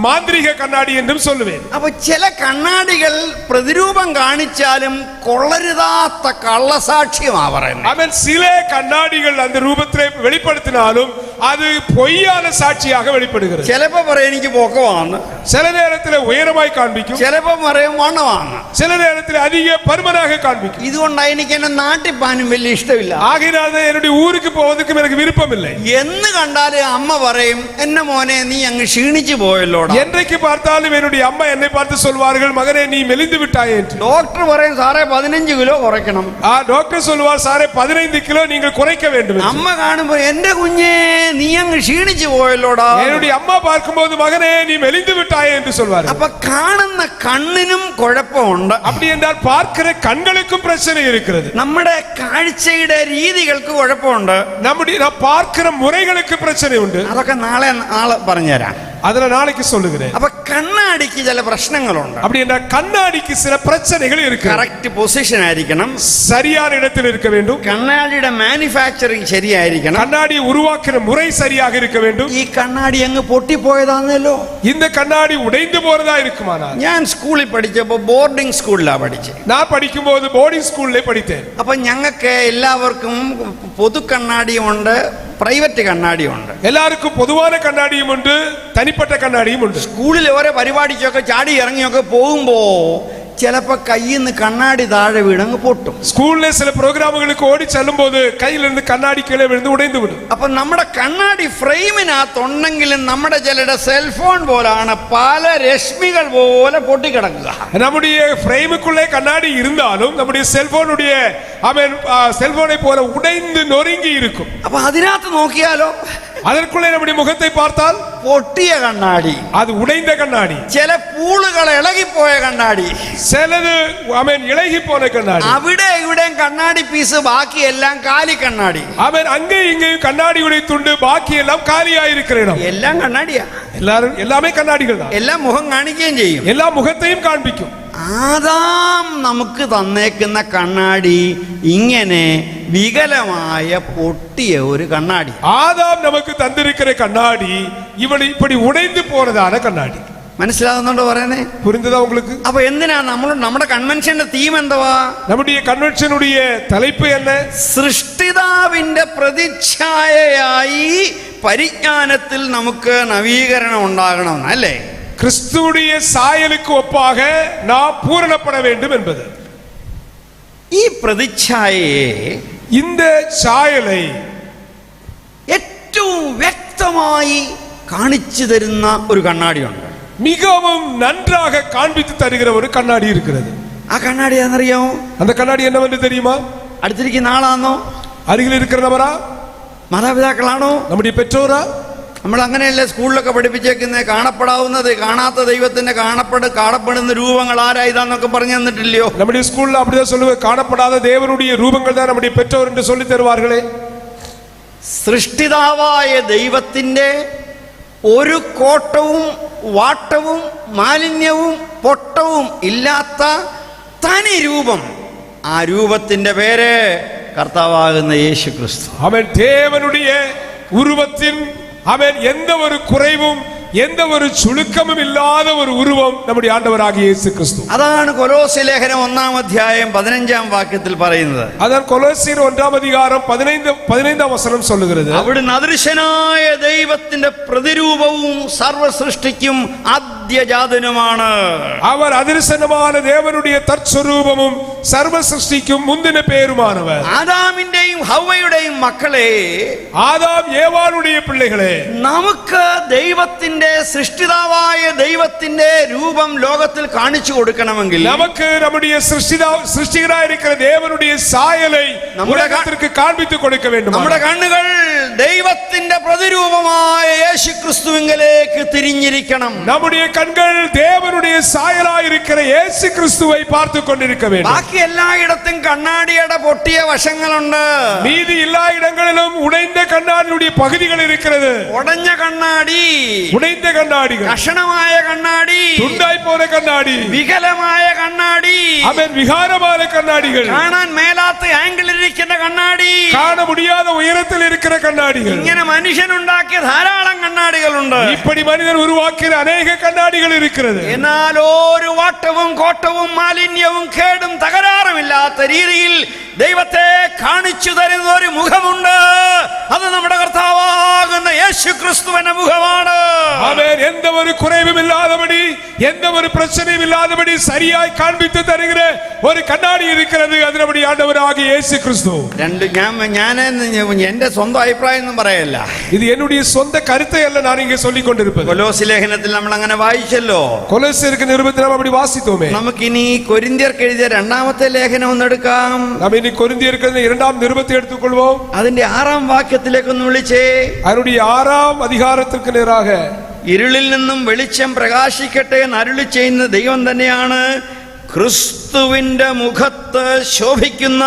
മാന്ത്രിക കണ്ണാടി എന്നും சொல்லுவேன். അപ്പൊ ചില കണ്ണാടികൾ പ്രതിരൂപം കാണിച്ചാലും കൊള്ളരുതാത്ത കള്ളസാക്ഷ്യമാ പറയുന്നത്. அவன் சில கண்ணாடிகள் அந்த ரூபத்தை வெளிப்படுத்தினாலும் அது பொய்யான சாட்சியாக வெளிப்படுகிறது. ചിലപ്പോ പറയും എനിക്ക് പൊക്കമാണ്, சில நேரத்தில் உயரமாய் காண்பிக்கும், ചിലപ്പോ പറയും വണ്ണമാണ്, சில நேரத்தில் அதிக பருமனாக காண்பிக்கும். ഇതുകൊണ്ടാണ് എനിക്ക് എന്നെ നാട്ടിൽ പോകാനും വലിയ ഇഷ്ടമില്ല. ஆகையினால் என்னுடைய ஊருக்கு போவதற்கும் எனக்கு விருப்பம் இல்லை. എന്ന് കണ്ടാല് അമ്മ പറയും എന്നെ മോനെ നീ അങ്ങ് ക്ഷീണിച്ചു പോയല്ലോടാ. என்றைக்கு பார்த்தாலும் என்னுடைய அம்மா என்னை பார்த்து சொல்வார்கள் மகனே நீ மெலிந்து விட்டாய் என்று. ഡോക്ടർ പറയും സാറേ 15 കിലോ കുറയ്ക്കണം. டாக்டர் சொல்வார் சாரே 15 கிலோ நீங்கள் குறைக்க வேண்டும். അമ്മ കാണുമ്പോ എന്റെ കുഞ്ഞേ നീ അങ്ങ് ക്ഷീണിച്ചു പോയല്ലോടാ. என்னுடைய அம்மா பார்க்கும்போது மகனே நீ மெலிந்து விட்டாய் என்று சொல்வார்கள். അപ്പൊ കാണുന്ന കണ്ണിനും കുഴപ്പമുണ്ട്. அப்படி என்றால் பார்க்கிற கண்களுக்கும் பிரச்சனை இருக்கிறது. നമ്മുടെ കാഴ്ചയുടെ രീതികൾക്ക് കുഴപ്പമുണ്ട്. நம்முடைய பார்க்கிற முறைகளுக்கு பிரச்சனை உண்டு. അതൊക്കെ നാളെ പറഞ്ഞുതരാം. அதனை நாளைக்கு சொல்லுகிறேன். അപ്പൊ കണ്ണാടിക്ക് ചില പ്രശ്നങ്ങളുണ്ട്. அப்படி என்றால் கண்ணாடிக்கு சில பிரச்சனைகள் இருக்கு. കറക്റ്റ് പൊസിഷൻ ആയിരിക്കണം, சரியான இடத்தில் இருக்க வேண்டும், കണ്ണാടിയുടെ മാനുഫാക്ചറിങ് ശരിയായിരിക്കണം, கண்ணாடி உருவாக்குற முறை சரியாக இருக்க வேண்டும். ഈ കണ്ണാടി അങ്ങ് പൊട്ടിപ്പോയതാണല്ലോ. இந்த கண்ணாடி உடைந்து போறதா இருக்குமானால் ഞാൻ സ്കൂളിൽ പഠിച്ചപ്പോ ബോർഡിംഗ് സ്കൂളിലാണ് പഠിച്ചത്. நான் படிக்கும்போது போர்டிங் ஸ்கூல்ல படித்தேன். അപ്പൊ ഞങ്ങൾക്ക് എല്ലാവർക്കും പൊതു കണ്ണാടിയുമുണ്ട്, പ്രൈവറ്റ് കണ്ണാടിയുണ്ട്. எல்லாருக்கும் பொதுவான கண்ணாடியும் உண்டு, தனிப்பட்ட கண்ணாடியும் உண்டு. സ്കൂളിൽ ഓരോ പരിപാടിക്കൊക്കെ ചാടി ഇറങ്ങിയൊക്കെ പോകുമ്പോ ചിലപ്പോ കയ്യിൽ നിന്ന് കണ്ണാടി താഴെ വീണങ്ങ് പൊട്ടും. ஸ்கூல்ல சில ப்ரோக்ராம்களுக்கு ஓடி செல்லும் போது கையில இருந்து கண்ணாடி கீழே விழுந்து உடைந்து விடும். അപ്പൊ നമ്മുടെ കണ്ണാടി ഫ്രെയിമിനകത്തുണ്ടെങ്കിലും നമ്മുടെ ചിലരുടെ സെൽഫോൺ പോലാണ് പല രശ്മികൾ പോലെ പൊട്ടിക്കിടക്കുക. நம்முடைய ஃப்ரேமுக்குள்ளே கண்ணாடி இருந்தாலும் நம்முடைய செல்போனுடைய செல்போனை போல உடைந்து நொறுங்கி இருக்கும். അപ്പൊ അതിനകത്ത് നോക്കിയാലോ அதற்குள்ளே நம்முடைய முகத்தை பார்த்தால் പൊട്ടിയ കണ്ണാടി, அது உடைந்த கண்ணாடி. ചില പൂളുകൾ ഇളകിപ്പോയ കണ്ണാടി, சிலது இളகி போன கண்ணாடி. അവിടെ ഇവിടെ കണ്ണാടി പീസ് ബാക്കി എല്ലാം കാലി കണ്ണാടി. அங்கே இங்கேயும் கண்ணாடியுடைய துண்டு பாக்கி எல்லாம் காலியாயிருக்கிற இடம். എല്ലാം കണ്ണാടിയാ, எல்லாமே கண்ணாடிகள் தான். എല്ലാം മുഖം കാണിക്കുകയും ചെയ്യും, எல்லா முகத்தையும் காண்பிக்கும். ആദാം നമുക്ക് തന്നേക്കുന്ന കണ്ണാടി ഇങ്ങനെ വികലമായ പൊട്ടിയ ഒരു കണ്ണാടി. ஆதாம் நமக்கு தந்திருக்கிற கண்ணாடி இப்படி உடைந்து போனதான கண்ணாடி. മനസ്സിലാകുന്നുണ്ടോ പറയുന്നേ? புரிந்ததா உங்களுக்கு? അപ്പൊ എന്തിനാ നമ്മുടെ കൺവെൻഷന്റെ തീം എന്തുവാ? நம்முடைய கன்வென்ஷனுடைய தலைப்பு என்ன? സൃഷ്ടിതാവിന്റെ പ്രതിച്ഛായയായി പരിജ്ഞാനത്തിൽ നമുക്ക് നവീകരണം ഉണ്ടാകണം അല്ലേ? கிறிஸ்துவுடைய சாயலுக்கு ஒப்பாக நாம் பூரணப்பட வேண்டும் என்பது. ഈ പ്രതിച്ഛായയെ, இந்த சாயலை ഏറ്റവും വ്യക്തമായി കാണിച്ചു തരുന്ന ഒരു കണ്ണാടിയുണ്ട്. மிகவும் நன்றாக காண்பித்து தருகிற ஒரு கண்ணாடி இருக்கிறது. ആ കണ്ണാടി എന്നറിയാമോ? அந்த கண்ணாடி என்னவென்று தெரியுமா? അടുത്തിരിക്കുന്ന ആളാണോ? அருகில் இருக்கிற நபரா? മാതാപിതാക്കളാണോ? நம்முடைய பெற்றோரா? നമ്മൾ അങ്ങനെയല്ലേ സ്കൂളിലൊക്കെ പഠിപ്പിച്ചേക്കുന്നത്? കാണപ്പെടാവുന്നത് കാണാത്ത ദൈവത്തിന്റെ കാണപ്പെടുന്ന രൂപങ്ങൾ ആരാ ഇതാന്നൊക്കെ പറഞ്ഞു തന്നിട്ടില്ലയോ? நம்முடைய ஸ்கூல்ல அப்படிதான் சொல்லுவாங்க, காணப்படாத தேவனுடைய ரூபங்கள் தான் நம்முடைய பெற்றோர் என்று சொல்லி தருவார்களே. സൃഷ്ടിതാവായ ദൈവത്തിൻ്റെ ഒരു കോട്ടവും വാട്ടവും മാലിന്യവും പൊട്ടവും ഇല്ലാത്ത തനി രൂപം. ആ രൂപത്തിന്റെ പേര് കർത്താവാകുന്ന യേശു ക്രിസ്തു. അവൻ தேவனுடைய உருவத்தின் அவன் எந்த ஒரு குறைவும் எந்த ஒரு சுளுக்கமும் இல்லாத ஒரு உருவம் நம்முடைய ஆண்டவராகிய இயேசு கிறிஸ்து. അതാണ് കൊലോസ്യ ലേഖനം 1-ാം അധ്യായം 15-ാം വാക്യത്തിൽ പറയുന്നത്. അതാണ് കൊലോസ്യർ 1-ാം അധികാരം 15-ാം വചനം சொல்லுகிறது. അവിടുന്ന് അദൃശ്യനായ ദൈവത്തിന്റെ പ്രതിരൂപവും സർവ്വസൃഷ്ടിക്കും ആദ്യജാതനുമാണ്. அவர் அதிர்ஷ்டமான தேவனுடைய தற்ஸ்வரூபமும் சர்வ சிருஷ்டிக்கும் முந்தின பேருமானவர். ആദാമിന്റെയും ഹവ്വയുടെയും മക്കളെ, ആദാം ഏവാളുடைய പിള്ളകളെ, നമുക്ക് ദൈവത്തിന്റെ സൃഷ്ടിതാവായ ദൈവത്തിന്റെ രൂപം ലോകത്തിൽ കാണിച്ചു കൊടുക്കണമെങ്കിൽ, நமக்கு நம்முடைய சிருஷ்டிகராயிருக்கிற தேவனுடைய சாயலை உலகத்திற்கு காண்பித்து கொடுக்க வேண்டும். നമ്മുടെ കണ്ണുകൾ ദൈവത്തിന്റെ പ്രതിരൂപമായ യേശു ക്രിസ്തുവിലേക്ക് തിരിഞ്ഞിരിക്കണം. நம்முடைய கண்கள் தேவனுடைய சாயலாயிருக்கிற இயேசு கிறிஸ்துவை பார்த்து கொண்டிருக்க வேண்டும். ബാക്കി എല്ലായിടത്തും കണ്ണാടിയുടെ പൊട്ടിയ വശങ്ങളുണ്ട്. மீதி எல்லா இடங்களிலும் உடைந்த கண்ணாடியுடைய பகுதிகள் இருக்கிறது. ഉടഞ്ഞ കണ്ണാടി, உடைந்த கண்ணாடிகள், കഷണമായ കണ്ണാടി, துண்டாய் போன கண்ணாடி, വികലമായ കണ്ണാടി, அவன் விகாரமான கண்ணாடிகள், കാണാൻ മേലാത്ത ആംഗിളിൽ ഇരിക്കുന്ന കണ്ണാടി, காண முடியாத உயரத்தில் இருக்கிற கண்ணாடிகள். ഇങ്ങനെ മനുഷ്യനുണ്ടാക്കിയ ധാരാളം കണ്ണാടികളുണ്ട്. இப்படி மனிதன் உருவாக்கிற அநேக கண்ணாடிகள் இருக்கிறது. എന്നാൽ ഒരു വാട്ടവും കോട്ടവും മാലിന്യവും കേടും തകരാറുമില്ലാത്ത രീതിയിൽ ദൈവത്തെ കാണിച്ചു തരുന്ന ഒരു മുഖമുണ്ട്. അത് നമ്മുടെ കർത്താവാകുന്ന യേശു ക്രിസ്തുവിന്റെ മുഖമാണ്. അവൻ எந்த ஒரு குறைவும் இல்லாதபடி, எந்த ஒரு பிரச்சனையும் இல்லாதபடி சரியாய் காண்பித்து தருகிற ஒரு கண்ணாடி இருக்கிறது. அது நம்முடைய ஆண்டவராகிய இயேசு கிறிஸ்து. ഞാൻ എന്റെ സ്വന്തം അഭിപ്രായം ഒന്നും പറയല്ല. இது என்னுடைய சொந்த கருத்தை அல்ல நான் இங்கே சொல்லிக் கொண்டிருப்பது. കൊലോസ്യ ലേഖനത്തിൽ നമ്മൾ അങ്ങനെ വായിച്ചല്ലോ. கொலோசியருக்கு நிருபத்தில் நாம் அப்படி வாசித்தோமே. നമുക്കിനി കൊരിന്ത്യർക്ക് എഴുതിയ 2-ാമത്തെ ലേഖനം ഒന്നെടുക്കാം. நாம் இனி கொரிந்தியருக்கு 2-ாம் நிருபத்தை எடுத்துக்கொள்வோம். അതിന്റെ 6-ാം വാക്യത്തിലേക്കൊന്ന് വിളിച്ചേ. அதனுடைய 6-ാം அதிகாரத்திற்கு நேராக, ഇരുളിൽ നിന്നും വെളിച്ചം പ്രകാശിക്കട്ടെ എന്ന് അരുളി ചെയ്യുന്ന ദൈവം തന്നെയാണ് ക്രിസ്തുവിന്റെ മുഖത്ത് ശോഭിക്കുന്ന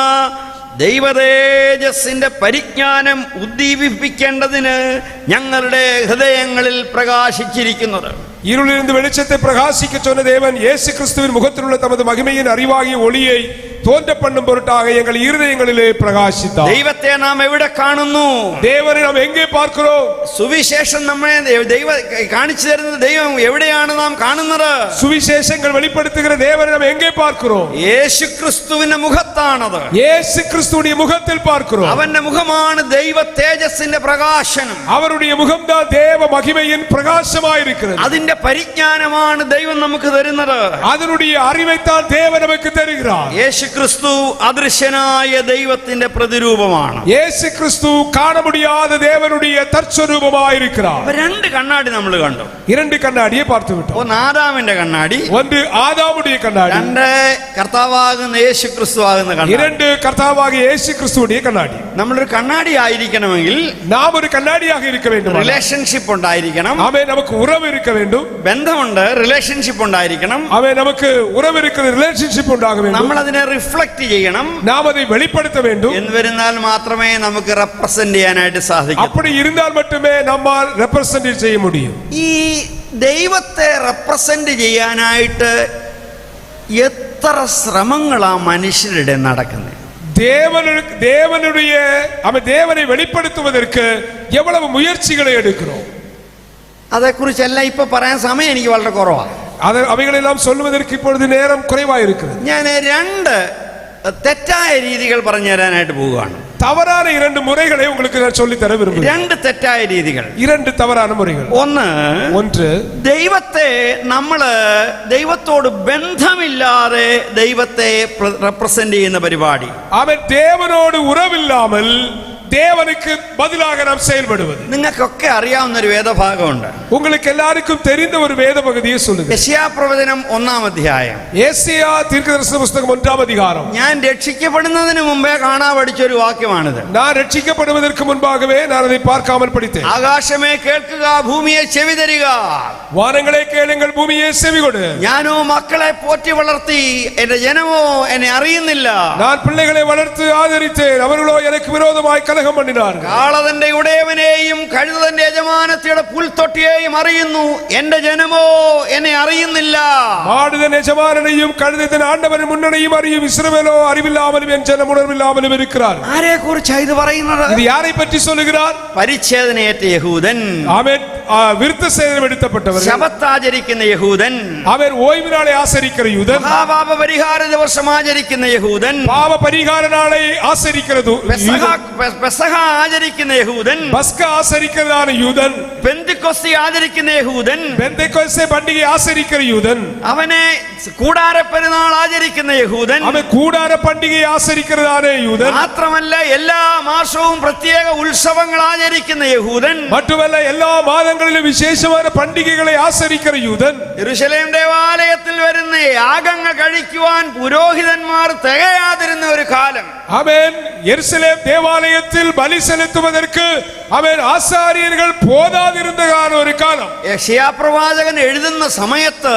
ദൈവതേജസ്സിന്റെ പരിജ്ഞാനം ഉദ്ദീപിപ്പിക്കേണ്ടതിന് ഞങ്ങളുടെ ഹൃദയങ്ങളിൽ പ്രകാശിച്ചിരിക്കുന്നത്. இருளிலிருந்து வெளிச்சத்தை பிரகாசிக்க சொன்ன தேவன் இயேசு கிறிஸ்துவின் முகத்தில் உள்ள தமது மகிமையின் அறிவாகிய ஒளியை தோன்ற பண்ணும் பொருட்டாக எங்கள் இருதயங்களிலே பிரகாசித்தார். ദൈവത്തെ നാം എവിടെ കാണുന്നു? தேவனை நாம் எங்கே பார்க்கிறோம்? സുവിശേഷം നമ്മളെ ദൈവം കാണിച്ചു തരുന്ന ദൈവം എവിടെയാണ് നാം കാണുന്നത്? சுவிசேஷங்கள் வெளிப்படுத்துகிற தேவனை நாம் எங்கே பார்க்கிறோம்? യേശു ക്രിസ്തുവിന്റെ മുഖത്താണത്. இயேசு கிறிஸ்துவின் முகத்தில் பார்க்கிறோம். അവന്റെ മുഖമാണ് ദൈവ തേജസ്സിന്റെ പ്രകാശനം. அவருடைய முகம்தான் தேவ மகிமையின் பிரகாசமாயிருக்கிறது. അതിന്റെ പരിജ്ഞാനമാണ് ദൈവം നമുക്ക് തരുന്നത്. அதனுடைய அறிவைத்தான் தேவன் நமக்கு தருகிறார். യേശു ക്രിസ്തു അദൃശ്യനായ ദൈവത്തിന്റെ പ്രതിരൂപമാണ്. இயேசு கிறிஸ்து காண முடியாத தேவனுடைய தற்ஸ்வரூபமாயிருக்கிறார். രണ്ട് കണ്ണാടി നമ്മൾ കണ്ടു. 2 കണ്ണാടിയെ பார்த்து விட்டோம். ഒന്ന് ആദാമിന്റെ കണ്ണാടി, ஒன்று ஆதாமுடைய கண்ணாடி, 2 കർത്താവാകുന്ന യേശു ക്രിസ്തു ആകുന്ന കണ്ണാടി. 2 கர்த்தாவாகிய இயேசு கிறிஸ்துவுடைய கண்ணாடி. നമ്മളൊരു കണ്ണാടി ആയിരിക്കണമെങ്കിൽ நாம் ஒரு கண்ணாடியாக இருக்க வேண்டும். റിലേഷൻഷിപ്പ് ഉണ്ടായിരിക്കണം. ஆமென். நமக்கு உறவு இருக்க வேண்டும். ബന്ധമുണ്ട്, റിലേഷൻഷിപ്പ് ഉണ്ടായിരിക്കണം. ஆமென். நமக்கு உறவு இருக்கிற ரிலேஷன்ஷிப் உண்டாக வேண்டும். നമ്മൾ അതിനെ റിഫ്ലക്ട് ചെയ്യണം. நாம் அதை வெளிப்படுத்த வேண்டும். എന്ന് വരുന്നാൽ മാത്രമേ നമുക്ക് റെപ്രസെന്റ് ചെയ്യാനായിട്ട് സാധിക്കൂ. அப்படி இருந்தால் மட்டுமே நம்மால் ரெப்ரசன்ட் செய்ய முடியும். ഈ ദൈവത്തെ റെപ്രസെന്റ് ചെയ്യാനായിട്ട് എത്ര ശ്രമങ്ങളാ മനുഷ്യരുടെ നടക്കുന്നത്? தேவனை வெளிப்படுத்துவதற்கு எவ்வளவு முயற்சிகளை எடுக்கிறோம்? അതേക്കുറിച്ചെല്ലാം ഇപ്പൊ പറയാൻ സമയം എനിക്ക് വളരെ കുറവാണ്. அவைகளெல்லாம் சொல்வதற்கு இப்பொழுது நேரம் குறைவாயிருக்கிறது. ഞാൻ 2 തെറ്റായ രീതികൾ പറഞ്ഞു തരാനായിട്ട് പോവുകയാണ്. தவறான 2 முறைகளை உங்களுக்கு நான் சொல்லி தர விரும்புகிறேன். 2 തെറ്റായ രീതികൾ, 2 தவறான முறைகள். ഒന്ന്, ദൈവത്തെ നമ്മള് ദൈവത്തോട് ബന്ധമില്ലാതെ ദൈവത്തെ റെപ്രസെന്റ് ചെയ്യുന്ന പരിപാടി. അവൻ தேவனோடு உறவில்லாமல் தேவனுக்கு பதிலாக நாம் செயல்படுவது. നിങ്ങൾക്കൊക്കെ അറിയാവുന്ന ഒരു വേദഭാഗമുണ്ട്. உங்களுக்கு எல்லாருக்கும் தெரிந்த ஒரு வேத பகுதியை சொல்லுங்க. യെശയ്യാ പ്രവചനം 1-ാം അധ്യായം. യെശയ്യാ தீர்க்கதரிசன புத்தகம் 1-ാം அதிகாரம். ഞാൻ രക്ഷിക്കപ്പെടുന്നതിന് മുമ്പേ കാണാ പഠിച്ച ഒരു വാക്യമാണിത്. நான் രക്ഷിക്കപ്പെടുவதற்கு முன்பாகவே நான் அதை பார்க்காமல் படித்தேன். ആകാശമേ കേൾക്കുക, ഭൂമിയെ ചെവി തരിക. വാനങ്ങളെ കേളുங்கள், ഭൂമിയെ ചെവികൊട്. ഞാനോ മക്കളെ പോറ്റി വളർത്തി, എന്റെ ജനമോ എന്നെ അറിയുന്നില്ല. நான் பிள்ளைகளை வளர்த்து ஆதரித்தேன், அவர்களோ எனக்கு விரோதமாய் கலகம் கலகம் பண்ணினார்கள். കാളതന്റെ ഉടയവനെയും കഴുതന്റെ യജമാനത്തിയുടെ പുൽത്തൊട്ടിയെയും അറിയുന്നു, എന്റെ ജനമോ എന്നെ അറിയുന്നില്ല. மாடுதன் எஜமானனையும் கழுதையின் ஆண்டவரின் முன்னணையும் அறியும் இஸ்ரவேலோ அறிவில்லாமலும் என் ஜனம் உணர்வில்லாமலும் இருக்கிறார். ആരെ കുറിച്ചാ ഇത് പറയുന്നത്? இது யாரை பற்றி சொல்லுகிறார்? പരിച്ഛേദനയേറ്റ യഹൂദൻ, அவன் விருத்த சேதனம் எடுத்தப்பட்டவர், ശബത്താചരിക്കുന്ന യഹൂദൻ, அவர் ஓய்வு நாளை ஆசரிக்கிற யூதன், മഹാപാപ പരിഹാര ദിവസം ആചരിക്കുന്ന യഹൂദൻ, பாவ பரிகார நாளை ஆசரிக்கிறது പെസഹ ആചരിക്കുന്ന യഹൂദൻ, பஸ்கா ஆசரிக்கிறதான யூதன், പെന്തിക്കൊസ്തി ആചരിക്കുന്ന യഹൂദൻ, பெந்தேகோஸ்தே பண்டிகை ஆசரிக்கிற யூதன், അവനെ കൂടാര പെരുന്നാൾ ആചരിക്കുന്ന യഹൂദൻ, அவன் கூடார பண்டிகை ஆசரிக்கிறதான யூதன், മാത്രമല്ല എല്ലാ മാസവും പ്രത്യേക ഉത്സവങ്ങൾ ആചരിക്കുന്ന യഹൂദൻ, மட்டுமல்ல எல்லா மாதங்களிலும் விசேஷமான பண்டிகைகளை ஆசரிக்கிற யூதன், യെരൂശലേം ദേവാലയത്തിൽ വരുന്ന യാഗങ്ങൾ കഴിക്കുവാൻ പുരോഹിതന്മാർ തികയാതിരുന്ന ഒരു കാലം. அவன் எருசலேம் தேவாலயத்தில் பலி செலுத்துவதற்கு அவன் ஆசாரியர்கள் போதாதிருந்த ஒரு காலம். യെശയ്യാ പ്രവാചകൻ എഴുതുന്ന സമയത്ത്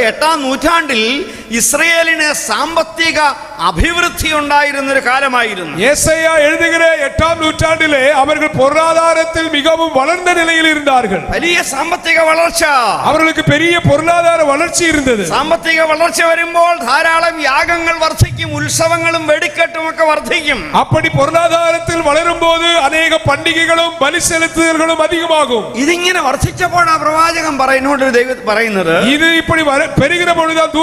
8-ാം നൂറ്റാണ്ടിൽ ഇസ്രയേലിന് സാമ്പത്തിക അഭിവൃദ്ധി ഉണ്ടായിരുന്ന ഒരു കാലമായിരുന്നു. ஏசாயா எழுதுகிற 8ஆம் நூற்றாண்டிலே அவர்கள் பொருளாதாரத்தில் மிகவும் வளர்ந்த நிலையில் இருந்தார்கள். വലിയ സാമ്പത്തിക വളർച്ച, அவர்களுக்கு பெரிய பொருளாதார வளர்ச்சி இருந்தது. സാമ്പത്തിക വളർച്ച വരുമ്പോൾ ധാരാളം യാഗങ്ങൾ വർദ്ധിക്കും, ഉത്സവങ്ങളും വെടിക്കെട്ടും ഒക്കെ വർദ്ധിക്കും. அப்படி பொருளாதாரத்தில் வளரும் போது அநேக பண்டிகைகளும் பலி செலுத்துதல்களும் அதிகமாகும். ഇതിങ്ങനെ വർദ്ധിച്ചപ്പോൾ ആ പ്രവാചകൻ പറയുന്നത്, இது இப்படி பெருகிற பொழுதுதான்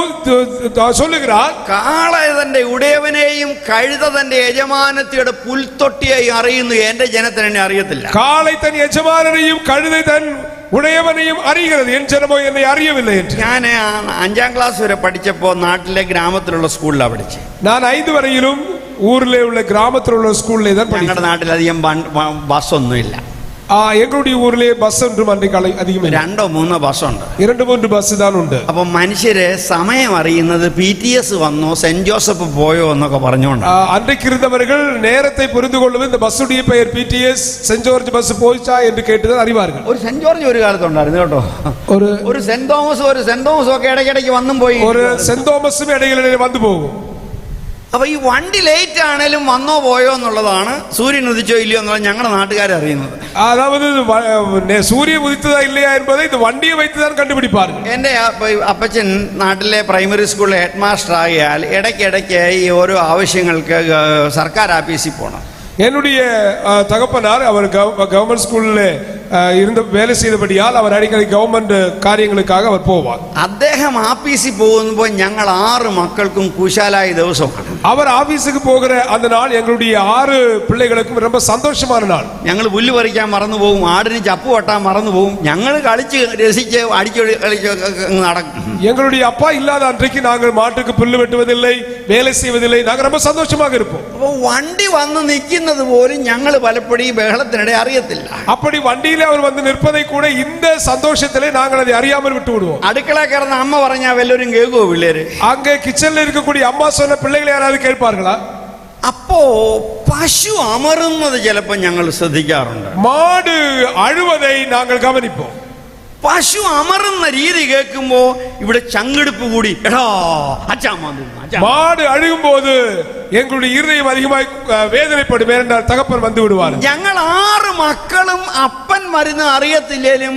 சொல்லுகிறார், കാളതന്റെ ഉടയവനെയും കഴുത തന്റെ യജമാനത്തിയുടെ പുൽത്തൊട്ടിയെയും അറിയുന്നു, എന്റെ ജനത്തിന് എന്നെ അറിയത്തില്ല. காளை தன் எஜமானனையும் கழுதை தன் உடையவனையும் அறிகிறது, என் ஜனமோ என்னை அறியவில்லை என்று. ഞാൻ 5-ാം ക്ലാസ് വരെ പഠിച്ചപ്പോ നാട്ടിലെ ഗ്രാമത്തിലുള്ള സ്കൂളിലാണ് പഠിച്ചത്. நான் 5 வரையிலும் ஊர்ல உள்ள கிராமத்தில் உள்ள ஸ்கூல்ல தான் படித்தேன். ഞങ്ങളുടെ നാട്ടിൽ അധികം ബസ്സൊന്നുമില്ല. எங்களுடைய ஊர்ல பஸ் ஒன்றும் அன்றைக்கு அதிகம் 2-3 ബസ്സുണ്ട്. 2-3 பஸ் தான் உண்டு. അപ്പൊ മനുഷ്യര് സമയം അറിയുന്നത് PTS വന്നോ സെന്റ് ജോസഫ് പോയോ എന്നൊക്കെ പറഞ്ഞുകൊണ്ട്. அன்றைக்கு இருந்தவர்கள் நேரத்தை புரிந்து கொள்வது இந்த பஸ்ஸுடைய பெயர் PTS சென்ட் ஜார்ஜ் பஸ் போயிச்சா என்று கேட்டுதான் அறிவார்கள். ഒരു സെന്റ് ജോർജ് ഒരു കാലത്തുണ്ടായിരുന്നു കേട്ടോ. ഒരു സെന്റ് തോമസും ഒക്കെ ഇടയ്ക്കിടയ്ക്ക് വന്നും പോയി. ஒரு சென்ட் തോമസും ഇടയിലെ വന്നു പോകും. അപ്പൊ ഈ വണ്ടി ലേറ്റ് ആണേലും വന്നോ പോയോ എന്നുള്ളതാണ് സൂര്യൻ ഉദിച്ചോ ഇല്ലയോ എന്നുള്ളത് ഞങ്ങളുടെ നാട്ടുകാരെ അറിയുന്നത്. அதாவது சூரியன் உதித்ததா இல்லையா என்பதை இந்த வண்டியை வைத்துதான் கண்டுபிடிப்பார்கள். എന്റെ അപ്പച്ചൻ നാട്ടിലെ പ്രൈമറി സ്കൂളിലെ ഹെഡ് മാസ്റ്റർ ആയാൽ ഇടയ്ക്കിടയ്ക്ക് ഈ ഓരോ ആവശ്യങ്ങൾക്ക് സർക്കാർ ഓഫീസിൽ പോകണം. என்னுடைய தகப்பனார் அவர் கவர்மெண்ட் ஸ்கூல்ல இருந்த வேலை செய்தபடியால் அவர் அடிக்கடி கவர்மெண்ட் காரியங்களுக்காக அவர் போவார். അദ്ദേഹം ആഫീസിൽ പോകുമ്പോൾ ഞങ്ങൾ 6 മക്കൾക്കും കുശാലായ ദിവസമാണ്. அவர் ஆபீஸுக்கு போகிற அந்த நாள் எங்களுடைய 6 பிள்ளைகளுக்கும் ரொம்ப சந்தோஷமான நாள். ഞങ്ങൾ പുല്ല് പറിക്കാൻ മറന്നു പോകും, ആടിന് ചപ്പ് വെട്ടാൻ മറന്നു പോകും, ഞങ്ങൾ കളിച്ച് രസിച്ച് കളിച്ച് നടക്കും. எங்களுடைய அப்பா இல்லாத அன்றைக்கு நாங்கள் மாட்டுக்கு புல்லு வெட்டுவதில்லை, வேலை செய்வதில்லை, நாங்கள் ரொம்ப சந்தோஷமாக இருப்போம். അപ്പോൾ വണ്ടി വന്ന് നിൽക്കുന്നത് പോലും ഞങ്ങൾ പലപ്പോഴും ഈ ബഹളത്തിനിടെ അറിയത്തില്ല. அப்படி வண்டியில அவர் வந்து நிற்பதை கூட இந்த சந்தோஷத்திலே நாங்கள் அதை அறியாமல் விட்டு விடுவோம். അടുക്കള കിടന്ന അമ്മ പറഞ്ഞാ വല്ലവരും കേൾക്കുവോ പിള്ളേര്? அங்கே கிச்சன்ல இருக்கக்கூடிய அம்மா சொன்ன பிள்ளைகளை யாராவது கேட்பார்களா? അപ്പോ പശു അമറുന്നത് ചിലപ്പോൾ ഞങ്ങൾ ശ്രദ്ധിക്കാറുണ്ട്. மாடு அழுவதை நாங்கள் கவனிப்போம். പശു അമറുന്ന രീതി കേൾക്കുമ്പോ ഇവിടെ ചങ്കെടുപ്പ് കൂടി എടാ மாடு அழுகும் போது எங்களுடைய இருதயம் அதிகமாய் வேதனைப்படும். ஏனென்றால் தகப்பன் வந்து விடுவார். ഞങ്ങൾ 6 മക്കളും അപ്പൻ മരുന്ന് അറിയത്തില്ലേലും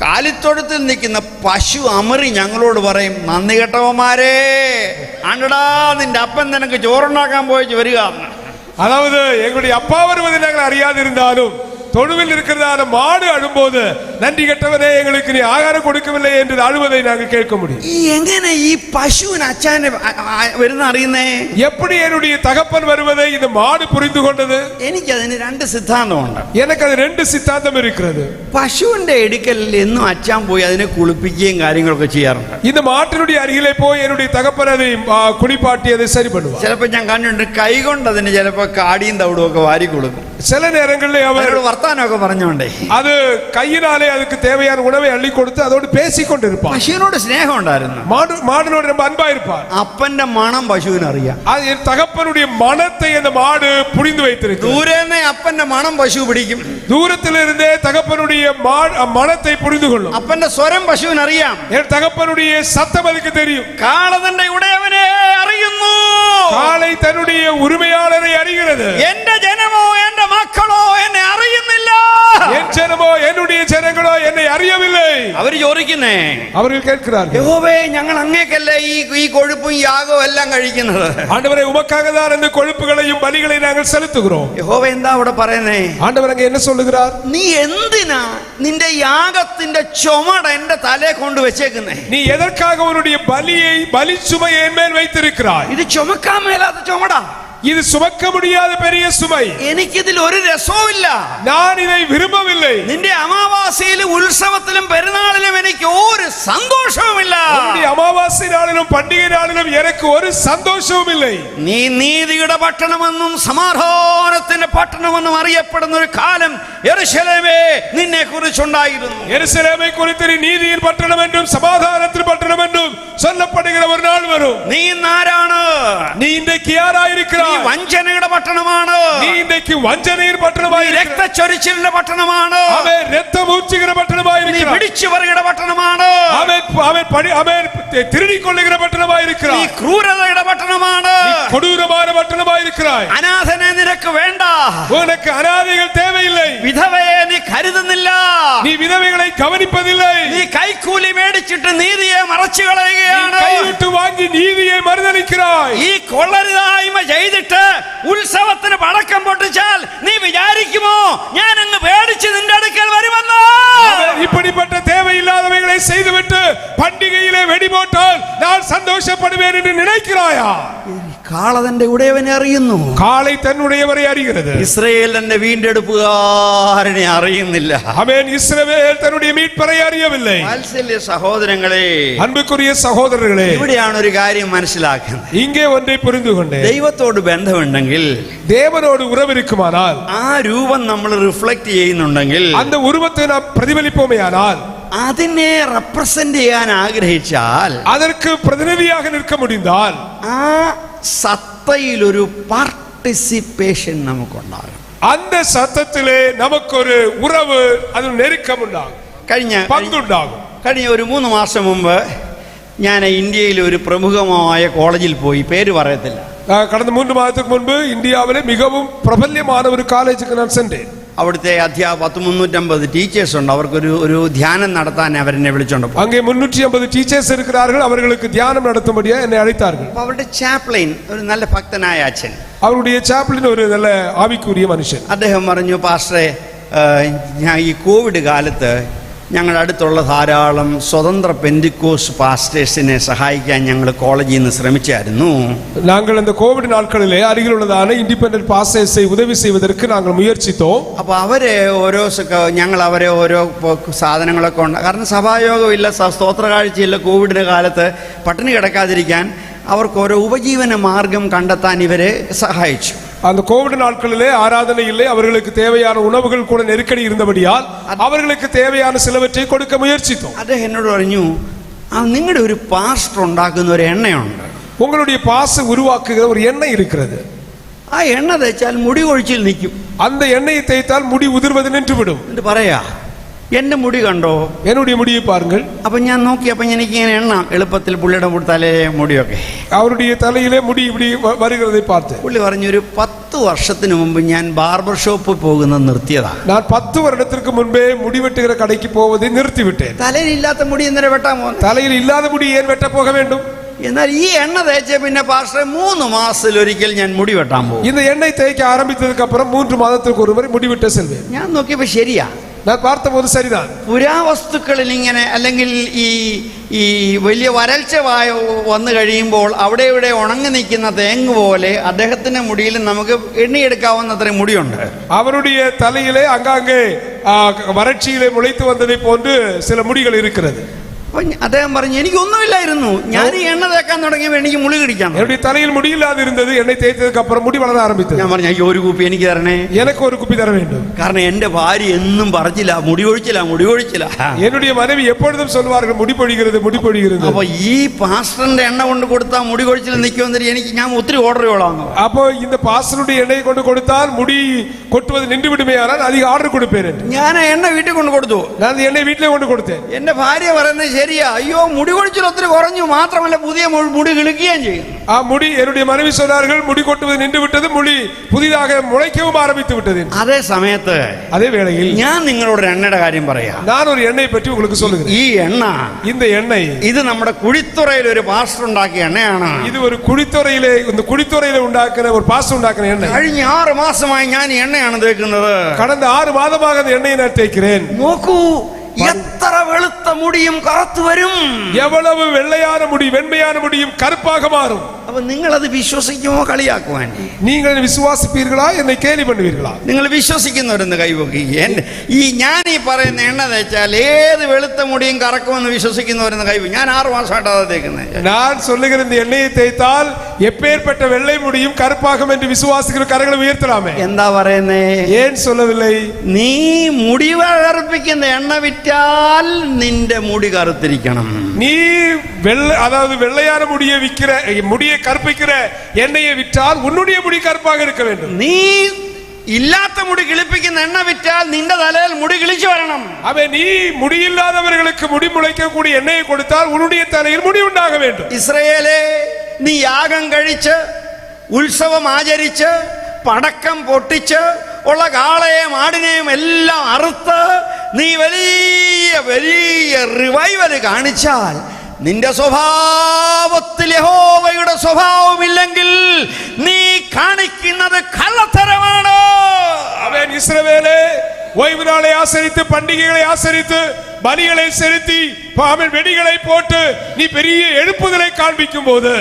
കാലിത്തൊഴുത്തിൽ നിൽക്കുന്ന പശു അമറി ഞങ്ങളോട് പറയും, നന്ദി കെട്ടവന്മാരെ, ആണ്ടടാ നിന്റെ അപ്പൻ നിനക്ക് ചോറുണ്ടാക്കാൻ പോയി വരിക. அதாவது எங்களுடைய அப்பா வருவதை நாங்கள் அறியாதிருந்தாலும் தொழுவில் இருக்கிறதான மாடு அழும்போது, நன்றி கெட்டவனே எங்களுக்கு நீ ஆகாரம் கொடுக்கவில்லை என்று அழுவதை நாங்கள் கேட்க முடியும். എങ്ങനെ ഈ പശുവിന് അച്ഛനെ വരുന്ന അറിയുന്നേ? எப்படி என்னுடைய தகப்பன் வருவதை இந்த மாடு புரிந்து கொண்டது? എനിക്കതിന് 2 സിദ്ധാന്തമുണ്ട്. எனக்கு அது 2 சித்தாந்தம் இருக்கிறது. പശുവിന്റെ അടുക്കൽ എന്നും അച്ഛൻ പോയി അതിനെ കുളിപ്പിക്കുകയും കാര്യങ്ങളൊക്കെ ചെയ്യാറുണ്ട്. இந்த மாட்டினுடைய അരികിലെ போய் என்னுடைய தகப்பன் அதை குளிப்பாட்டி அதை சரி பண்ணுவார். ചിലപ്പോൾ ഞാൻ കണ്ടിട്ടുണ്ട് കൈകൊണ്ട് അതിന് ചിലപ്പോൾ കാടിയും തവിടും ഒക്കെ വാരി കൊടുക്കും. சில நேரங்களில் அவர் വർത്താനമൊക്കെ പറഞ്ഞോണ്ടേ அது கையினாலே அதுக்கு தேவையான உணவை அள்ளி கொடுத்து அதோடு பேசிக் கொண்டிருப்பார். പശുവിനോട് സ്നേഹം ഉണ്ടായിരുന്നു. மாடினோடு ரொம்ப அன்பா இருப்பார். അപ്പന്റെ മണം പശുവിന് അറിയാം. அது தகப்பனுடைய மனத்தை அந்த மாடு புரிந்து வைத்திருக்கு. ദൂരേന്നെ അപ്പന്റെ മണം പശു പിടിക്കും. தூரத்திலிருந்தே தகப்பனுடைய மனத்தை புரிந்து கொள்ளும். അപ്പന്റെ സ്വരം പശുവിന് അറിയാം. தகப்பனுடைய சத்தம் அதுக்கு தெரியும். കാളതന്റെ ഉടയവനെ അറിയുന്നു. காளை தன்னுடைய உரிமையாளரை அறிகிறது. എന്റെ ജനമോ എന്റെ മക്കൾ മക്കളോ എന്നെ അറിയുന്നില്ല. என் ஜனமோ என்னுடைய ஜனங்களோ என்னை அறியவில்லை. അവര് ചോദിക്കുന്നേ, அவர்கள் கேட்கிறார்கள், യഹോവേ ഞങ്ങൾ അങ്ങേക്കല്ലേ ഈ കൊഴുപ്പും യാഗവും എല്ലാം കഴിക്കുന്നത്? ஆண்டவரே உமக்காக தான் இந்த கொழுப்புகளையும் பலிகளையும் நாங்கள் செலுத்துகிறோம். യഹോവ എന്താ അവിടെ പറയുന്നേ? ஆண்டவர் அங்கே என்ன சொல்லுகிறார்? നീ എന്തിനാ നിന്റെ യാഗത്തിന്റെ ചുമട് എന്റെ തലയെ കൊണ്ട് വെച്ചേക്കുന്നേ? நீ எதற்காக உன்னுடைய பலி சுமையை என் மேல் வைத்திருக்கிறாய்? ഇത് ചുമക്കാൻ മേലാത്ത ചുമടാ. இது சுமக்க முடியாத பெரிய சுமை. എനിക്കിതിൽ ഒരു രസവുമില്ല. நான் இதை விரும்பவில்லை. നിന്റെ അമാവാസിയിലും ഉത്സവത്തിലും പെരുന്നാളിലും എനിക്ക് ഒരു സന്തോഷവുമില്ല. உன்னுடைய அமாவாசை நாளிலும் பண்டிகை நாளிலும் எனக்கு ஒரு சந்தோஷமும் இல்லை. നീ നീതിയുടെ പട്ടണമെന്നും സമാധാനത്തിന്റെ പട്ടണമെന്നും അറിയപ്പെടുന്ന ഒരു കാലം യെരൂശലേമേ നിന്നെ കുറിച്ചുണ്ടായിരുന്നു. எருசலேமை குறித்து நீ நீதியின் பட்டணம் என்றும் சமாதானத்தின் பட்டணம் என்றும் சொல்லப்படுகிற ஒரு நாள் வரும். നീ ആരാണ്? நீ இன்றைக்கு யாராயிருக்கிறாய்? നീ വഞ്ചനയുടെ പട്ടണമാണ്. நீ இன்றைக்கு வஞ்சனையின் பட்டணமாய் രക്തച്ചൊരിച്ചിലിന്റെ പട്ടണമാണ്. அவன் ரத்தம் ஊற்றுகிற നീ பட்டணமாயிருக்கிறாய். പിടിച്ചുപറിയുടെ പട്ടണമാണ്. அவன் திருடிக் கொள்ளுகிற നീ பட்டணமாயிருக்கிறாய். ക്രൂരതയുടെ പട്ടണമാണ്. நீ கொடூரமான பட்டணமாயிருக்கிறாய். അനാഥനെ നിനക്ക് വേണ്ട. உனக்கு அனாதைகள் தேவையில்லை. വിധവയെ നീ കരുതുന്നില്ല. நீ விதவைகளை கவனிப்பதில்லை. നീ കൈക്കൂലി മേടിച്ചിട്ട് നീതിയെ മറച്ചു நீ കളയുകയാണ്. கைவிட்டு வாங்கி நீதியை மறுதலிக்கிறாய். ഈ കൊള്ളരുതായ്മ ചെയ്തിട്ട് ഉത്സവത്തിന് പടക്കം പൊട്ടിച്ചാൽ നീ വിചാരിക്കുമോ ഞാൻ അങ്ങ് പേടിച്ച് നിന്റെ അടുക്കൽ വരുമെന്ന്? இப்படிப்பட்ட தேவையில்லாதவைகளை செய்துவிட்டு பண்டிகையிலே வெடி போட்டால் நான் சந்தோஷப்படுவேன் என்று நினைக்கிறாயா? കാളതന്റെ ഉടയവനെ അറിയുന്നു. காளை தன்னுடையவரை அறிகிறது. ഇസ്രയേൽ തന്റെ വീണ്ടെടുപ്പുകാരനെ അറിയുന്നില്ല. ஆமென். இஸ்ரவேல் தன்னுடைய மீட்பரை அறியவில்லை. വാത്സല്യ സഹോദരങ്ങളെ, அன்புக்குரிய சகோதரர்களே, ഇവിടെയാണ് ഒരു കാര്യം മനസ്സിലാക്കുന്നത്. இங்கே ஒன்றை புரிந்து கொண்டேன். ദൈവത്തോട് ബന്ധമുണ്ടെങ്കിൽ, தேவனோடு உறவு இருக்குமானால், ആ രൂപം നമ്മൾ റിഫ്ലക്ട് ചെയ്യുന്നുണ്ടെങ്കിൽ, அந்த உருவத்தை நாம் பிரதிபலிப்போமேயானால், അതിനെ റെപ്രസെന്റ് ചെയ്യാൻ ആഗ്രഹിച്ചാൽ, அதற்கு பிரதிநிதியாக நிற்க முடிந்தால், ആ സത്തയിൽ ഒരു പാർട്ടിസിപ്പേഷൻ നമുക്കുണ്ടാകും. அந்த சத்தத்திலே நமக்கு ஒரு உறவு, அது நெருக்கம் உண்டாகும், பங்குണ്ടാകും. കഴിഞ്ഞ ഒരു 3 മാസം മുമ്പ് ഞാൻ ഇന്ത്യയിൽ ഒരു പ്രമുഖമായ കോളേജിൽ പോയി. പേര് പറയത്തില്ല. கடந்த 3 மாதத்துக்கு முன்பு இந்தியாவிலே மிகவும் பிரபல்யமான ஒரு காலேஜுக்கு நான் சென்றேன். അവിടുത്തെ 350 ടീച്ചേഴ്സ് ഉണ്ട്. അവർക്കൊരു ധ്യാനം നടത്താൻ അവരെന്നെ വിളിച്ചോണ്ട് പോയി. அங்கே 350 டீச்சர்ஸ் இருக்கிறார்கள். அவர்களுக்கு தியானம் நடத்தும்படியா என்னை அழைத்தார்கள். അപ്പോൾ അവരുടെ ചാപ്ലിൻ ഒരു നല്ല ഭക്തനായ അച്ഛൻ, அவருடைய சாப்ளின் ஒரு நல்ல ஆவிக்குரிய மனுஷன். അദ്ദേഹം പറഞ്ഞു, പാസ്റ്ററെ, ഞാൻ ഈ കോവിഡ് കാലത്ത് ഞങ്ങളുടെ അടുത്തുള്ള ധാരാളം സ്വതന്ത്ര പെന്തിക്കോസ് പാസ്റ്റേഴ്സിനെ സഹായിക്കാൻ ഞങ്ങൾ കോളേജിൽ നിന്ന് ശ്രമിച്ചായിരുന്നു. நாங்கள் அந்த கோவிட் நாட்களிலே அருகிலுள்ளதான இண்டிபெண்டன்ட் பாஸ்டர்ஸை உதவி செய்வதற்கு நாங்கள் முயற்சித்தோம். അപ്പോൾ ഞങ്ങൾ അവരെ ഓരോ സാധനങ്ങളൊക്കെ ഉണ്ട്. കാരണം സഭായോഗമില്ല, സ്തോത്ര കാഴ്ചയില്ല. കോവിഡിന്റെ കാലത്ത് പട്ടിണി കിടക്കാതിരിക്കാൻ അവർക്ക് ഓരോ ഉപജീവന മാർഗം കണ്ടെത്താൻ ഇവരെ സഹായിച്ചു. அந்த கோவிட் நாட்களிலே ஆராதனை இல்லை. அவர்களுக்கு தேவையான உணவுகள் கூட நெருக்கடி இருந்தபடியால் அவர்களுக்கு தேவையான சிலவற்றை கொடுக்க முயற்சித்தோம். അദ്ദേഹം എന്നോട് പറഞ്ഞു, നിങ്ങളുടെ ഒരു പാസ്റ്റർ ഉണ്ടാക്കുന്ന ഒരു എണ്ണയുണ്ട്. உங்களுடைய பாச உருவாக்குகிற ஒரு எண்ணெய் இருக்கிறது. ആ എണ്ണ തേച്ചാൽ മുടി കൊഴിച്ചിൽ നിൽക്കും. அந்த எண்ணெயை தேய்த்தால் முடி உதிர்வது நின்றுவிடும். എന്നിട്ട് പറയാ, എന്റെ മുടി കണ്ടോ? என்னுடைய முடியை பாருங்கள். അപ്പൊ ഞാൻ നോക്കിയപ്പോ എനിക്ക് ഇങ്ങനെ എണ്ണ എളുപ്പത്തിൽ പുള്ളിയുടെ തലയിലെ മുടിയൊക്കെ. அவருடைய தலையிலே முடி இப்படி வருகிறதை பார்த்து പുള്ളി പറഞ്ഞു, ഒരു 10 വർഷത്തിന് മുമ്പ് ഞാൻ ബാർബർ ഷോപ്പിൽ പോകുന്നത് നിർത്തിയതാ. நான் 10 வருடத்திற்கு முன்பே முடி வெட்டுகிற கடைக்கு போவதை நிறுத்திவிட்டேன். തലയിലില്ലാത്ത മുടി എന്തിനാ വെട്ടാൻ പോകുന്നത്? தலையில் இல்லாத முடி ஏன் வெட்ட போக வேண்டும்? എന്നാൽ ഈ എണ്ണ തേച്ച പിന്നെ പാസ്റ്റർ 3 മാസത്തിലൊരിക്കൽ ഞാൻ മുടി വെട്ടാൻ പോകും. இந்த எண்ணெய் தேய்க்க ஆரம்பித்ததுக்கு அப்புறம் 3 மாதத்துக்கு ஒரு முறை முடி வெட்ட செல்வேன். ഞാൻ നോക്കിയപ്പോ ശരിയാ. நான் பார்த்தபோது சரிதான். പുരാവസ്തുക്കളിൽ ഇങ്ങനെ, അല്ലെങ്കിൽ ഈ വലിയ വരൾച്ച വന്നു കഴിയുമ്പോൾ അവിടെ ഇവിടെ ഉണങ്ങി നിൽക്കുന്ന തേങ്ങ് പോലെ അദ്ദേഹത്തിന്റെ മുടിയിൽ നമുക്ക് എണ്ണിയെടുക്കാവുന്നത്ര മുടിയുണ്ട്. அவருடைய தலையிலே அங்கங்கே வறட்சியிலே முளைத்து வந்ததை போன்று சில முடிகள் இருக்கிறது. അപ്പൊ അദ്ദേഹം പറഞ്ഞു, എനിക്കൊന്നുമില്ലായിരുന്നു, ഞാൻ ഈ എണ്ണ തേക്കാൻ തുടങ്ങിയപ്പോൾ എനിക്ക് മുടി കിടിക്കാൻ. என்னுடைய தலையில் முடியில்லாது இருந்தது. எண்ணெய் தேய்த்ததுக்கு அப்புறம் முடி வளர ஆரம்பித்தது. ഞാൻ പറഞ്ഞു, അയ്യോ, ഒരു കുപ്പി എനിക്ക് തരണേ. எனக்கு ஒரு குப்பி தர வேண்டும். കാരണം എന്റെ ഭാര്യ എന്നും പറഞ്ഞില്ല, മുടി ഒഴിച്ചില്ല. என்னுடைய மனைவி எப்பொழுதும் சொல்வார்கள், முடி பொழிகிறது, முடி பொழிகிறது. അപ്പൊ ഈ പാസ്റ്ററിന്റെ എണ്ണ കൊണ്ട് കൊടുത്താൽ മുടി കൊഴിച്ചിൽ നിൽക്കുമെന്ന് ഞാൻ ഒത്തിരി ഓർഡർ ചെയ്യலாம். அப்போ இந்த பாஸ்டருடைய எண்ணெய் கொண்டு கொடுத்தால் முடி கொட்டுவது நின்று விடுமையானால் அதிக ஆர்டர் கொடுப்பேன். ഞാൻ എണ്ണ വീട്ടിൽ കൊണ്ട് കൊടുത്തു. நான் எண்ணெய் வீட்டிலே கொண்டு கொடுத்தேன். എന്റെ ഭാര്യ പറയുന്നത് ശരിയാ. അയ്യോ, മുടി കൊഴിച്ചിൽ ഒത്തിരി കുറഞ്ഞു, മാത്രമല്ല പുതിയ മുടി കിളുക്കുകയും ചെയ്യും. ஆ முடி என்னுடைய மனைவி சொன்னார்கள் முடி கொட்டுவது நின்று விட்டது, முடி புதிதாக முளைக்கவும் ஆரம்பித்து விட்டது. അതേ സമയത്ത് அதே வேளையில் ഞാൻ നിങ്ങളോട് ഒരു എണ്ണയുടെ കാര്യം പറയാം. நான் ஒரு எண்ணெய் பற்றி உங்களுக்கு சொல்லுகிறேன். ഈ എണ്ണ, இந்த எண்ணெய் ഇത് നമ്മുടെ കുഴിത്തുറയിൽ ഒരു പാസ്റ്റർ ഉണ്ടാക്കിയ എണ്ണയാണ്. இது ஒரு കുഴിത്തുറയിലെ ഉണ്ടാക്കുന്ന ഒരു പാസ്റ്റർ ഉണ്ടാക്കുന്ന എണ്ണ. കഴിഞ്ഞ 6 മാസമായി ഞാൻ ഈ എണ്ണയാണ് തേക്കുന്നത്. கடந்த 6 மாதமாக அந்த எண்ணெயை நான் தேய்க்கிறேன். നോക്കൂ, എത്ര വെളുത്ത മുടിയും കറുത്തു വരും. எவ்வளவு வெள்ளையான முடி வெண்மையான முடியும் கருப்பாக மாறும். അപ്പൊ നിങ്ങൾ അത് വിശ്വസിക്കുമോ കളിയാക്കുവാൻ? நீங்கள் விசுவாசிப்பீர்களா, என்னை கேலி பண்ணுவீர்களா? നിങ്ങൾ വിശ്വസിക്കുന്നവരെന്ന് കൈവക്കി. ഞാൻ ഈ പറയുന്ന എണ്ണ തേച്ചാൽ ഏത് വെളുത്ത മുടിയും കറക്കുമെന്ന് വിശ്വസിക്കുന്നവരെന്ന് കൈവക്കി. ഞാൻ 6 മാസമായിട്ട് അതാ തേക്കുന്നത്. நான் சொல்லுகிற இந்த எண்ணெயை தேய்த்தால் எப்பேற்பட்ட வெள்ளை முடியும் கருப்பாகும் என்று விசுவாசிக்கிற கரங்களை உயர்த்தலாமே. എന്താ പറയുന്നേ? ஏன் சொல்லவில்லை? നീ മുടി കറുപ്പിക്കുന്ന എണ്ണ വിറ്റാൽ നിന്റെ മുടി കറുത്തിരിക്കണം. நீ அதாவது வெள்ளையான முடியை கருப்பிக்கிற எண்ணெயை விற்றால் உன்னுடைய முடி கருப்பாக இருக்க வேண்டும். നീ ഇല്ലാത്ത മുടി കിളിപ്പിക്കുന്ന എണ്ണ വിറ്റാൽ നിന്റെ തലയിൽ മുടി കിളിച്ചു വരണം. அவன் நீ முடியில்லாதவர்களுக்கு முடி முளைக்கக்கூடிய எண்ணெயை கொடுத்தால் உன்னுடைய தலையில் முடி உண்டாக வேண்டும். ഇസ്രായേലേ, നീ യാഗം കഴിച്ച് ഉത്സവം ആചരിച്ച് പടക്കം പൊട്ടിച്ച് ഉള്ള കാളയെയും ആടിനെയും എല്ലാം അറുത്ത് നീ വലിയ വലിയ റിവൈവൽ കാണിച്ചാൽ നിന്റെ സ്വഭാവത്തിൽ യഹോവയുടെ സ്വഭാവമില്ലെങ്കിൽ നീ കാണിക്കുന്നത് കള്ളത്തരമാണ്. அவன் இஸ்ரவேலே, ஓய்வு நாளை ஆசரித்து பண்டிகைகளை ஆசரித்து பலிகளை செலுத்தி அவன் வெடிகளை போட்டு நீ பெரிய எழுப்புதலை காண்பிக்கும் போது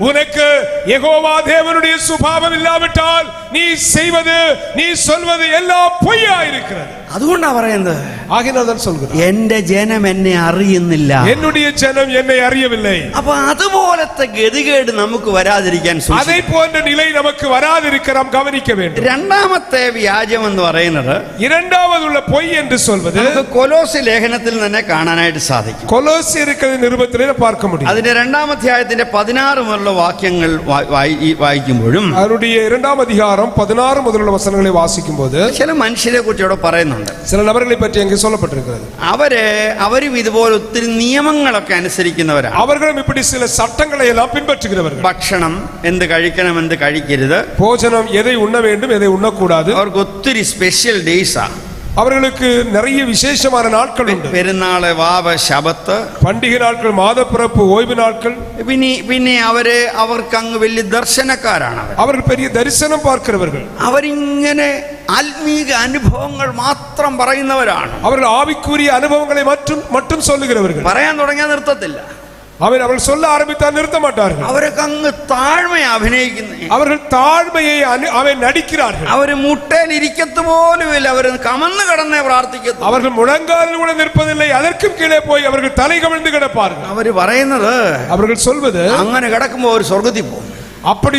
உனக்கு யெகோவா தேவனுடைய சுபாவம் இல்லாவிட்டால் நீ செய்வது நீ சொல்வது எல்லாம் பொய்யா இருக்கிறது. അതുകൊണ്ടാ പറയുന്നത്, ஆகினால்தான் சொல்கிறேன், എന്റെ ജനം എന്നെ അറിയുന്നില്ല, என்னுடைய ஜனம் என்னை அறியவில்லை. അപ്പൊ അതുപോലത്തെ ഗതികേട് നമുക്ക് വരാതിരിക്കാൻ அதை போன்ற நிலை நமக்கு வராதிருக்க நாம் கவனிக்க வேண்டும். രണ്ടാമത്തെ വ്യാജം എന്ന് പറയുന്നത്, இரண்டாவதுள்ள பொய் என்று சொல்வது നമുക്ക് കൊലോസ്യ ലേഖനത്തിൽ തന്നെ കാണാനായിട്ട് സാധിക്കും. கொலோசியருக்கு நிருபத்திலே பார்க்க முடியும். അതിന്റെ 2-ാം അധ്യായത്തിന്റെ 16 മുതലുള്ള വാക്യങ്ങൾ വായിക്കുമ്പോഴും அவருடைய 2-ஆம் அதிகாரம் 16 முதലുള്ള வசனங்களை வாசிக்கும் போது ചില മനുഷ്യരെ കുറിച്ച് ഇവിടെ പറയുന്നുണ്ട്. சில நபர்களை பற்றி அங்கே சொல்லப்பட்டிருக்கிறது. അവരും ഇതുപോലെ ഒത്തിരി നിയമങ്ങളൊക്കെ അനുസരിക്കുന്നവരാണ്. அவர்களும் இப்படி சில சட்டங்களை எல்லாம் பின்பற்றுகிறவர்கள். ഭക്ഷണം എന്ത് കഴിക്കണം, എന്ത് കഴിക്കരുത്, போஜனம் எதை உண்ண வேண்டும் எதை உண்ணக்கூடாது, അവർക്ക് ഒത്തിരി സ്പെഷ്യൽ ഡേയ്സാ. அவர்களுக்கு நிறைய விசேஷமான நாட்கள் உண்டு. പെരുന്നാള്, വാവ, ശബത്ത്, பண்டிகை நாட்கள், மாதப்பிறப்பு, ஓய்வு நாட்கள். പിന്നെ അവർക്ക് അങ്ങ് വലിയ ദർശനക്കാരാണ്. அவர்கள் பெரிய தரிசனம் பார்க்கிறவர்கள். അവരിങ്ങനെ ആത്മീക അനുഭവങ്ങൾ മാത്രം പറയുന്നവരാണ്. அவர்கள் ஆவிக்குரிய அனுபவங்களை மட்டும் சொல்லுகிறவர்கள். പറയാൻ തുടങ്ങിയാൽ നിർത്തത്തില്ല. அவர்கள் சொல்ல ஆரம்பித்தால் நிறுத்த மாட்டார்கள். അവരൊക്കെ അങ്ങ് താഴ്മയെ അഭിനയിക്കുന്നു. அவர்கள் தாழ்மையை நடிக்கிறார்கள். അവര് മുട്ടയിൽ ഇരിക്കത്ത് പോലുമില്ല, അവർ കമന്ന് കിടന്നേ പ്രാർത്ഥിക്കുന്നു. அவர்கள் முழங்காலில் கூட நிற்பதில்லை, அதற்கும் கீழே போய் அவர்கள் தலை கவிழ்ந்து கிடப்பார்கள். അവര് പറയുന്നത്, அவர்கள் சொல்வது, അങ്ങനെ കിടക്കുമ്പോ ഒരു സ്വർഗത്തിൽ പോകും. அப்படி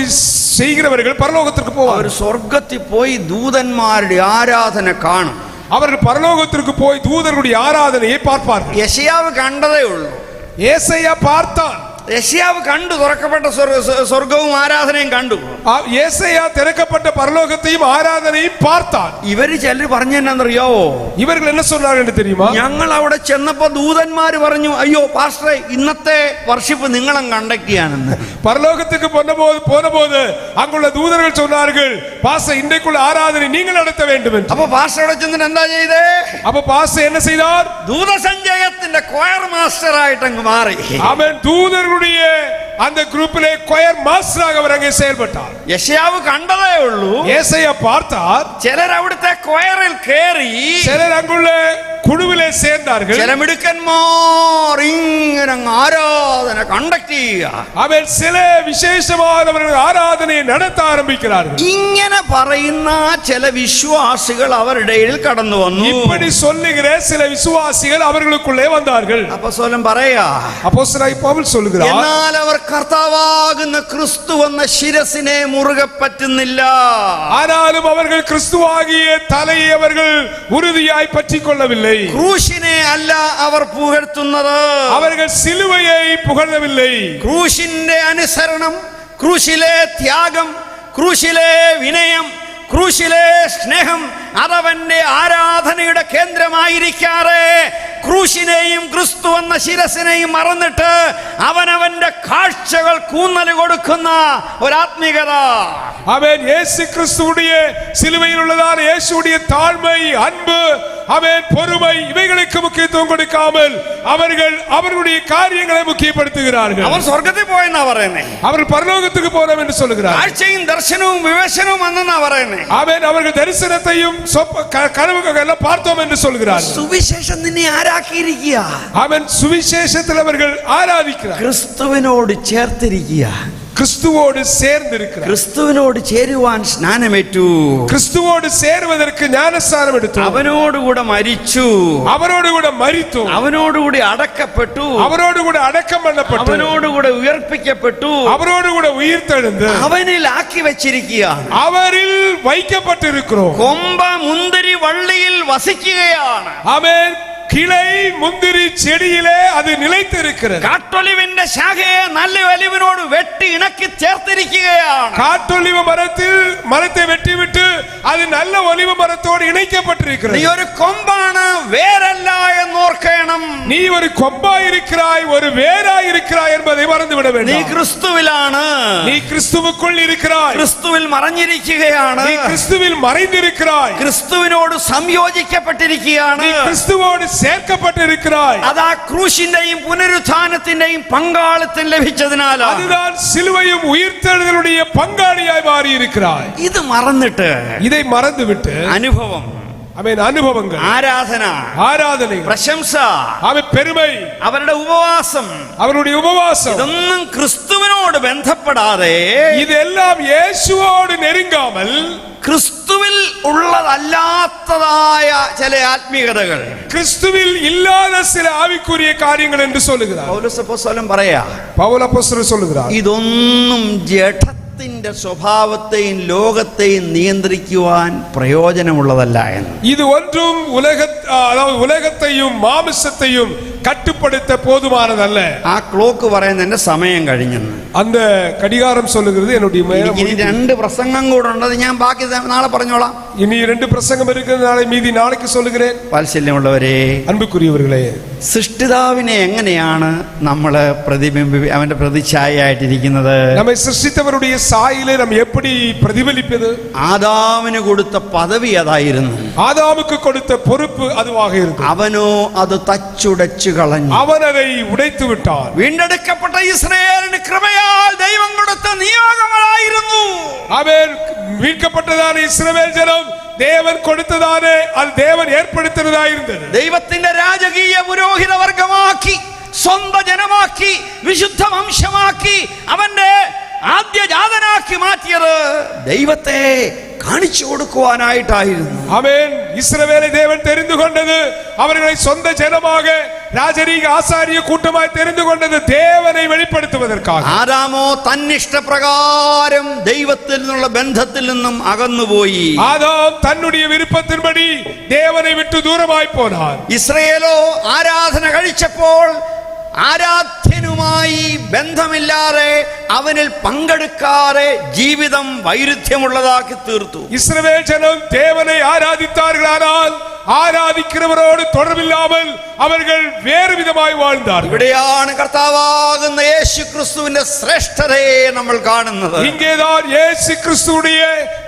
செய்கிறவர்கள் பரலோகத்திற்கு போவார்கள். അവർ സ്വർഗത്തിൽ പോയി ദൂതന്മാരുടെ ആരാധന കാണും. அவர்கள் பரலோகத்திற்கு போய் தூதர்களுடைய ஆராதனையை பார்ப்பார்கள். യെശയ്യാവ് കണ്ടതേ ഉള്ളൂ. ஏசாயா பார்த்தான். യെശയ്യാവ് കണ്ടു, തുറക്കപ്പെട്ട സ്വർഗവും ആരാധനയും കണ്ടു. ஏசாயா திறக்கப்பட்ட பரலோகத்தையும் ஆராதனையும் பார்த்தான். ഇവര് ചിലർ പറഞ്ഞു എന്നാന്നറിയാവോ? இவர்கள் என்ன சொன்னார்கள் என்று தெரியுமா? ഞങ്ങൾ അവിടെ ചെന്നപ്പോ ദൂതന്മാര് പറഞ്ഞു, അയ്യോ പാസ്റ്ററെ, ഇന്നത്തെ വർഷിപ്പ് നിങ്ങളും കണ്ടക്ട് ചെയ്യാനെന്ന്. பரலோகத்துக்கு போனபோது அங்குள்ள தூதர்கள் சொன்னார்கள், பாஸ்டர் இன்றைக்குள்ள ஆராதனை நீங்கள் நடத்த வேண்டும் என்று. അപ്പൊ പാസ്റ്റർ അവിടെ ചെന്നിട്ട് എന്താ ചെയ്തേ? அப்ப பாஸ்டர் என்ன செய்தார்? ദൂതസഞ്ചയത്തിന്റെ കൊയർ മാസ്റ്റർ ആയിട്ട് അങ്ങ് മാറി. அவன் தூதர்களுடைய அந்த குரூப்பிலே கொயர் மாஸ்டராக அவர் அங்கே செயல்பட்டார். യെശയ്യാവ് കണ്ടതേ ഉള്ളൂ. ஏசாயா பார்த்தார். ചിലർ അവിടുത്തെ കൊയറിൽ കയറി, சிலர் அங்குள்ள குழுவிலே சேர்ந்தார்கள். ചില മിടുക്കന്മാർ ഇങ്ങനെ ആരാധന കണ്ടക്ട് ചെയ്യുക. அவன் சில விசேஷமானவர்கள் ஆராதனையை நடத்த ஆரம்பிக்கிறார்கள். ഇങ്ങനെ പറയുന്ന ചില വിശ്വാസികൾ അവരുടെ ഇടയിൽ കടന്നു വന്നു. இப்படி சொல்லுகிற சில விசுவாசிகள் அவர்களுக்குள்ளே வந்தார்கள். അപ്പോസ്തലൻ പറയാ, அப்போஸ்தலனாகிய பவுல் சொல்கிறார், എന്നാൽ അവർ കർത്താവാകുന്ന ക്രിസ്തു എന്ന ശിരസിനെ മുറുകെ പറ്റുന്നില്ല. ஆனாலும் அவர்கள் கிறிஸ்துவாகிய தலையை அவர்கள் உறுதியாய் பற்றிக் கொள்ளவில்லை. ക്രൂശിനെ അല്ല അവർ പുകഴ്ത്തുന്നത്. அவர்கள் சிலுவையை புகழவில்லை. ക്രൂശിന്റെ അനുസരണം, ക്രൂശിലെ ത്യാഗം, ക്രൂശിലെ വിനയം, ക്രൂശിലെ സ്നേഹം അതവന്റെ ആരാധനയുടെ കേന്ദ്രമായിരിക്കാറ് ക്രൂശിനെയും ക്രിസ്തു എന്ന ശിരസിനെയും മറന്നിട്ട് അവനവന്റെ കാഴ്ചകൾ കൂന്നല് കൊടുക്കുന്ന ഒരാത്മീകത. അവൻ യേശു ക്രിസ്തുവുடைய சிலுவையில் உள்ளதான இயேசுவுடைய தாழ்மை, அன்பு, அவன் பொறுமை இவைகளுக்கு முக்கியத்துவம் கொடுக்காமல் அவர்கள் அவர்களுடைய காரியங்களை முக்கியப்படுத்துகிறார்கள். അവൻ സ്വർഗത്തിൽ പോയെന്നാ പറയുന്നേ. അവർ പരലോകத்துக்கு போறோம் என்று சொல்கிறார். കാഴ്ചയും ദർശനവും വിവേചനവും വന്നെന്നാ പറയുന്നേ. அவர்கள் தரிசனத்தையும் கனவுகள் எல்லாம் பார்த்தோம் என்று சொல்கிறார். സുവിശേഷം നിന്നെ ആരാക്കിയിരിക്കുക. അവൻ സുവിശേഷത്തിൽ അവர்கள் ആരാധിக்கிறார். ക്രിസ്തുവിനോട് ചേർത്തിരിക്കുക. கிறிஸ்துவோடு சேர்ந்திருக்கிறார். ക്രിസ്തുവിനോട് ചേരുവാൻ സ്നാനമേറ്റു. ക്രിസ്തുவோடு ചേരുവதற்கு ജ്ഞാനസ്നാനം എടുത്തു. അവനോടുകൂടെ മരിച്ചു. അവരോടുകൂടെ മരിച്ചു. അവനോടുകൂടി അടക്കപ്പെട്ടു. അവരോടുകൂടെ അടക്കം பண்ணപ്പെട്ടു. അവനോടുകൂടെ ഉയർപ്പിക്കപ്പെട്ടു. അവരോടുകൂടെ ഉയർത്തെഴുந்து അവനിൽ ആക്കി വെച്ചിരിക്കുകയാണ്. അവരിൽ வைக்கப்பட்டிருக்கிறோம். കൊമ്പ മുന്തിരി വള്ളിയിൽ വസിക്കുകയാണ്. ആമേൻ. கிளை முந்திரி செடியிலே அது நிலைத்திருக்கிறது. കാട്ടൊലിവിന്റെ ശാഖയെ നല്ല ഒലിവിനോട് വെട്ടി ഇണക്കി ചേർത്തിരിക്കുകയാണ്. കാട്ടൊലിവ മരത്തെ വെട്ടിവിട്ട് അത് നല്ല ഒലിവ മരത്തോട് ഇണയ്ക്കപ്പെട്ടിരിக்கிறது. നീ ഒരു കൊമ്പാണ്, വേരല്ല എന്നോർക്കണം. നീ ഒരു കൊമ്പായിരിக்கிறாய், ഒരു വേരായിരിக்கிறாய் என்பதை മറന്നുവിட വേண்டாം. നീ ക്രിസ്തുവിലാണ്. നീ ക്രിസ്തുവുക്കുள் இருக்கிறாய். ക്രിസ്തുവിൽ മറഞ്ഞിരിക്കുകയാണ്. നീ ക്രിസ്തുവിൽ മറഞ്ഞിരിக்கிறாய். ക്രിസ്തുവിനോട് സംയോജിക്കപ്പെട്ടിരിക്കുകയാണ്. നീ ക്രിസ്തുവോട് சேர்க்கப்பட்டிருக்கிறாய். അതാ ക്രൂശിന്റെയും പുനരുത്ഥാനത്തിന്റെയും പങ്കാളിത്തം ലഭിച്ചതിനാലാണ്. அதுதான் சிலுவையும் உயிர்த்தெழுதலுடைய பங்காளியாய் மாறி இருக்கிறாய். ഇത് മറന്നിട്ട്, இதை மறந்துவிட்டு അനുഭവം, ஆமென், அனுபவங்கள், ആരാധന, ஆராதனை, പ്രശംസ, ஆமென், பெருமை, അവരുടെ ഉപവാസം, அவருடைய உபவாசம், ഇതൊന്നും ക്രിസ്തുവിനോട് ബന്ധപ്പെടാതെ, இதெல்லாம் இயேசுவோடு நெருங்காமல் ക്രിസ്തുവിൽ ഉള്ളതല്ലാത്തതായ ചില ആത്മീയതകൾ, கிறிஸ்துவில் இல்லாத சில ஆவிக்குரிய காரியங்கள் என்று சொல்லுகிறார். പൗലോസ് അപ്പോസ്തലൻ പറയാ, பவுல் அப்போஸ்தலர் சொல்லுகிறார், ഇതൊന്നും ജഡത്തിന്റെ സ്വഭാവത്തെയും ലോകത്തെയും നിയന്ത്രിക്കുവാൻ പ്രയോജനമുള്ളതല്ല എന്ന്. இது ஒன்றும் உலகத்தையும் மாமிசத்தையும் கட்டுப்படுத்த போதுமானதல்ல. ആ ക്ലോക്ക് പറയുന്ന എന്റെ സമയം കഴിഞ്ഞെന്ന്. அந்த கடிகாரம் சொல்லுகிறது என்னுடைய ഇനി 2 പ്രസംഗം കൂടെ ഉണ്ട്, അത് ഞാൻ ബാക്കി നാളെ പറഞ്ഞോളാം. இனி 2 பிரசங்கம் இருக்கிறதுனால மீதி நாளைக்கு சொல்லுகிறேன். വാത്സല്യമുള്ളവരെ, அன்புக்குரியவர்களே, സൃഷ്ടിതാവിനെ എങ്ങനെയാണ് നമ്മൾ അവന്റെ പ്രതിച്ഛായയായിട്ടിരിക്കുന്നത്? നമ്മை സൃഷ്ടിத்தவருடைய சாயலை நாம் எப்படி பிரதிபலிப்பது? ആദാമിന് കൊടുത്ത പദവി അതായിരുന്നു. ஆதாமுக்கு கொடுத்த பொறுப்பு அதுவாக இருந்தது. അവനോ അത് തച്ചുടച്ചു കളഞ്ഞു. அவன் அதை உடைத்து விட்டான். വീണ്ടെടുക്കപ്പെട്ട ഇസ്രായേലിന് കൃപയാൽ ദൈവം കൊടുത്ത നിയോഗങ്ങളായിരുന്നു. அவன் மீட்கப்பட்டதான இஸ்ரவேல் ஜனம் தேவன் கொடுத்ததானே அது தேவன் ஏற்படுத்தினதா இருந்தது. ദൈവത്തിന്റെ രാജകീയ പുരോഹിത വർഗമാക്കി, സ്വന്തം ജനമാക്കി, വിശുദ്ധ വംശമാക്കി, അവന്റെ ആദ്യജാതനാക്കി മാറ്റിയത് ദൈവത്തെ കാണിച്ചു കൊടുക്കുവാനായിട്ടായിരുന്നു. ஆமென். இஸ்ரவேலை தேவன் தெரிந்து கொண்டது, அவர்களை சொந்த ஜனமாக രാജരീക ആസാരിയ കൂട്ടമായി தெரிந்து കൊണ്ടത് ദേവനെ വെളിപ്പെടുത്തുവதற்காக. ആദാമോ തന്നിഷ്ടപ്രകാരം ദൈവത്തിൽ നിന്നുള്ള ബന്ധത്തിൽ നിന്നും അകന്നുപോയി. ആദാം തன்னுடைய വിരുപ്പത്തിൻപടി ദേവനെ വിട്ടു ദൂരമായി പോനാൻ. ഇസ്രായേലോ ആരാധന കഴിച്ചപ്പോൾ ആരാധ്യനുമായി ബന്ധമില്ലാതെ അവനിൽ പങ്കെടുക്കാതെ ജീവിതം വൈരുദ്ധ്യമുള്ളതാക്കി തീർത്തു. இஸ்ரவேல் ஜனம் தேவனை ஆராதித்தார்களானால் ஆராதிக்கிறவரோடு தொடர்பில்லாமல் அவர்கள் வேறு விதமாய் வாழ்ந்தார்கள். ഇവിടെയാണ് കർത്താവാകുന്ന യേശു ക്രിസ്തുവിന്റെ ശ്രേഷ്ഠതയെ നമ്മൾ കാണുന്നത്. இங்கேதான் இயேசு கிறிஸ்துவுடைய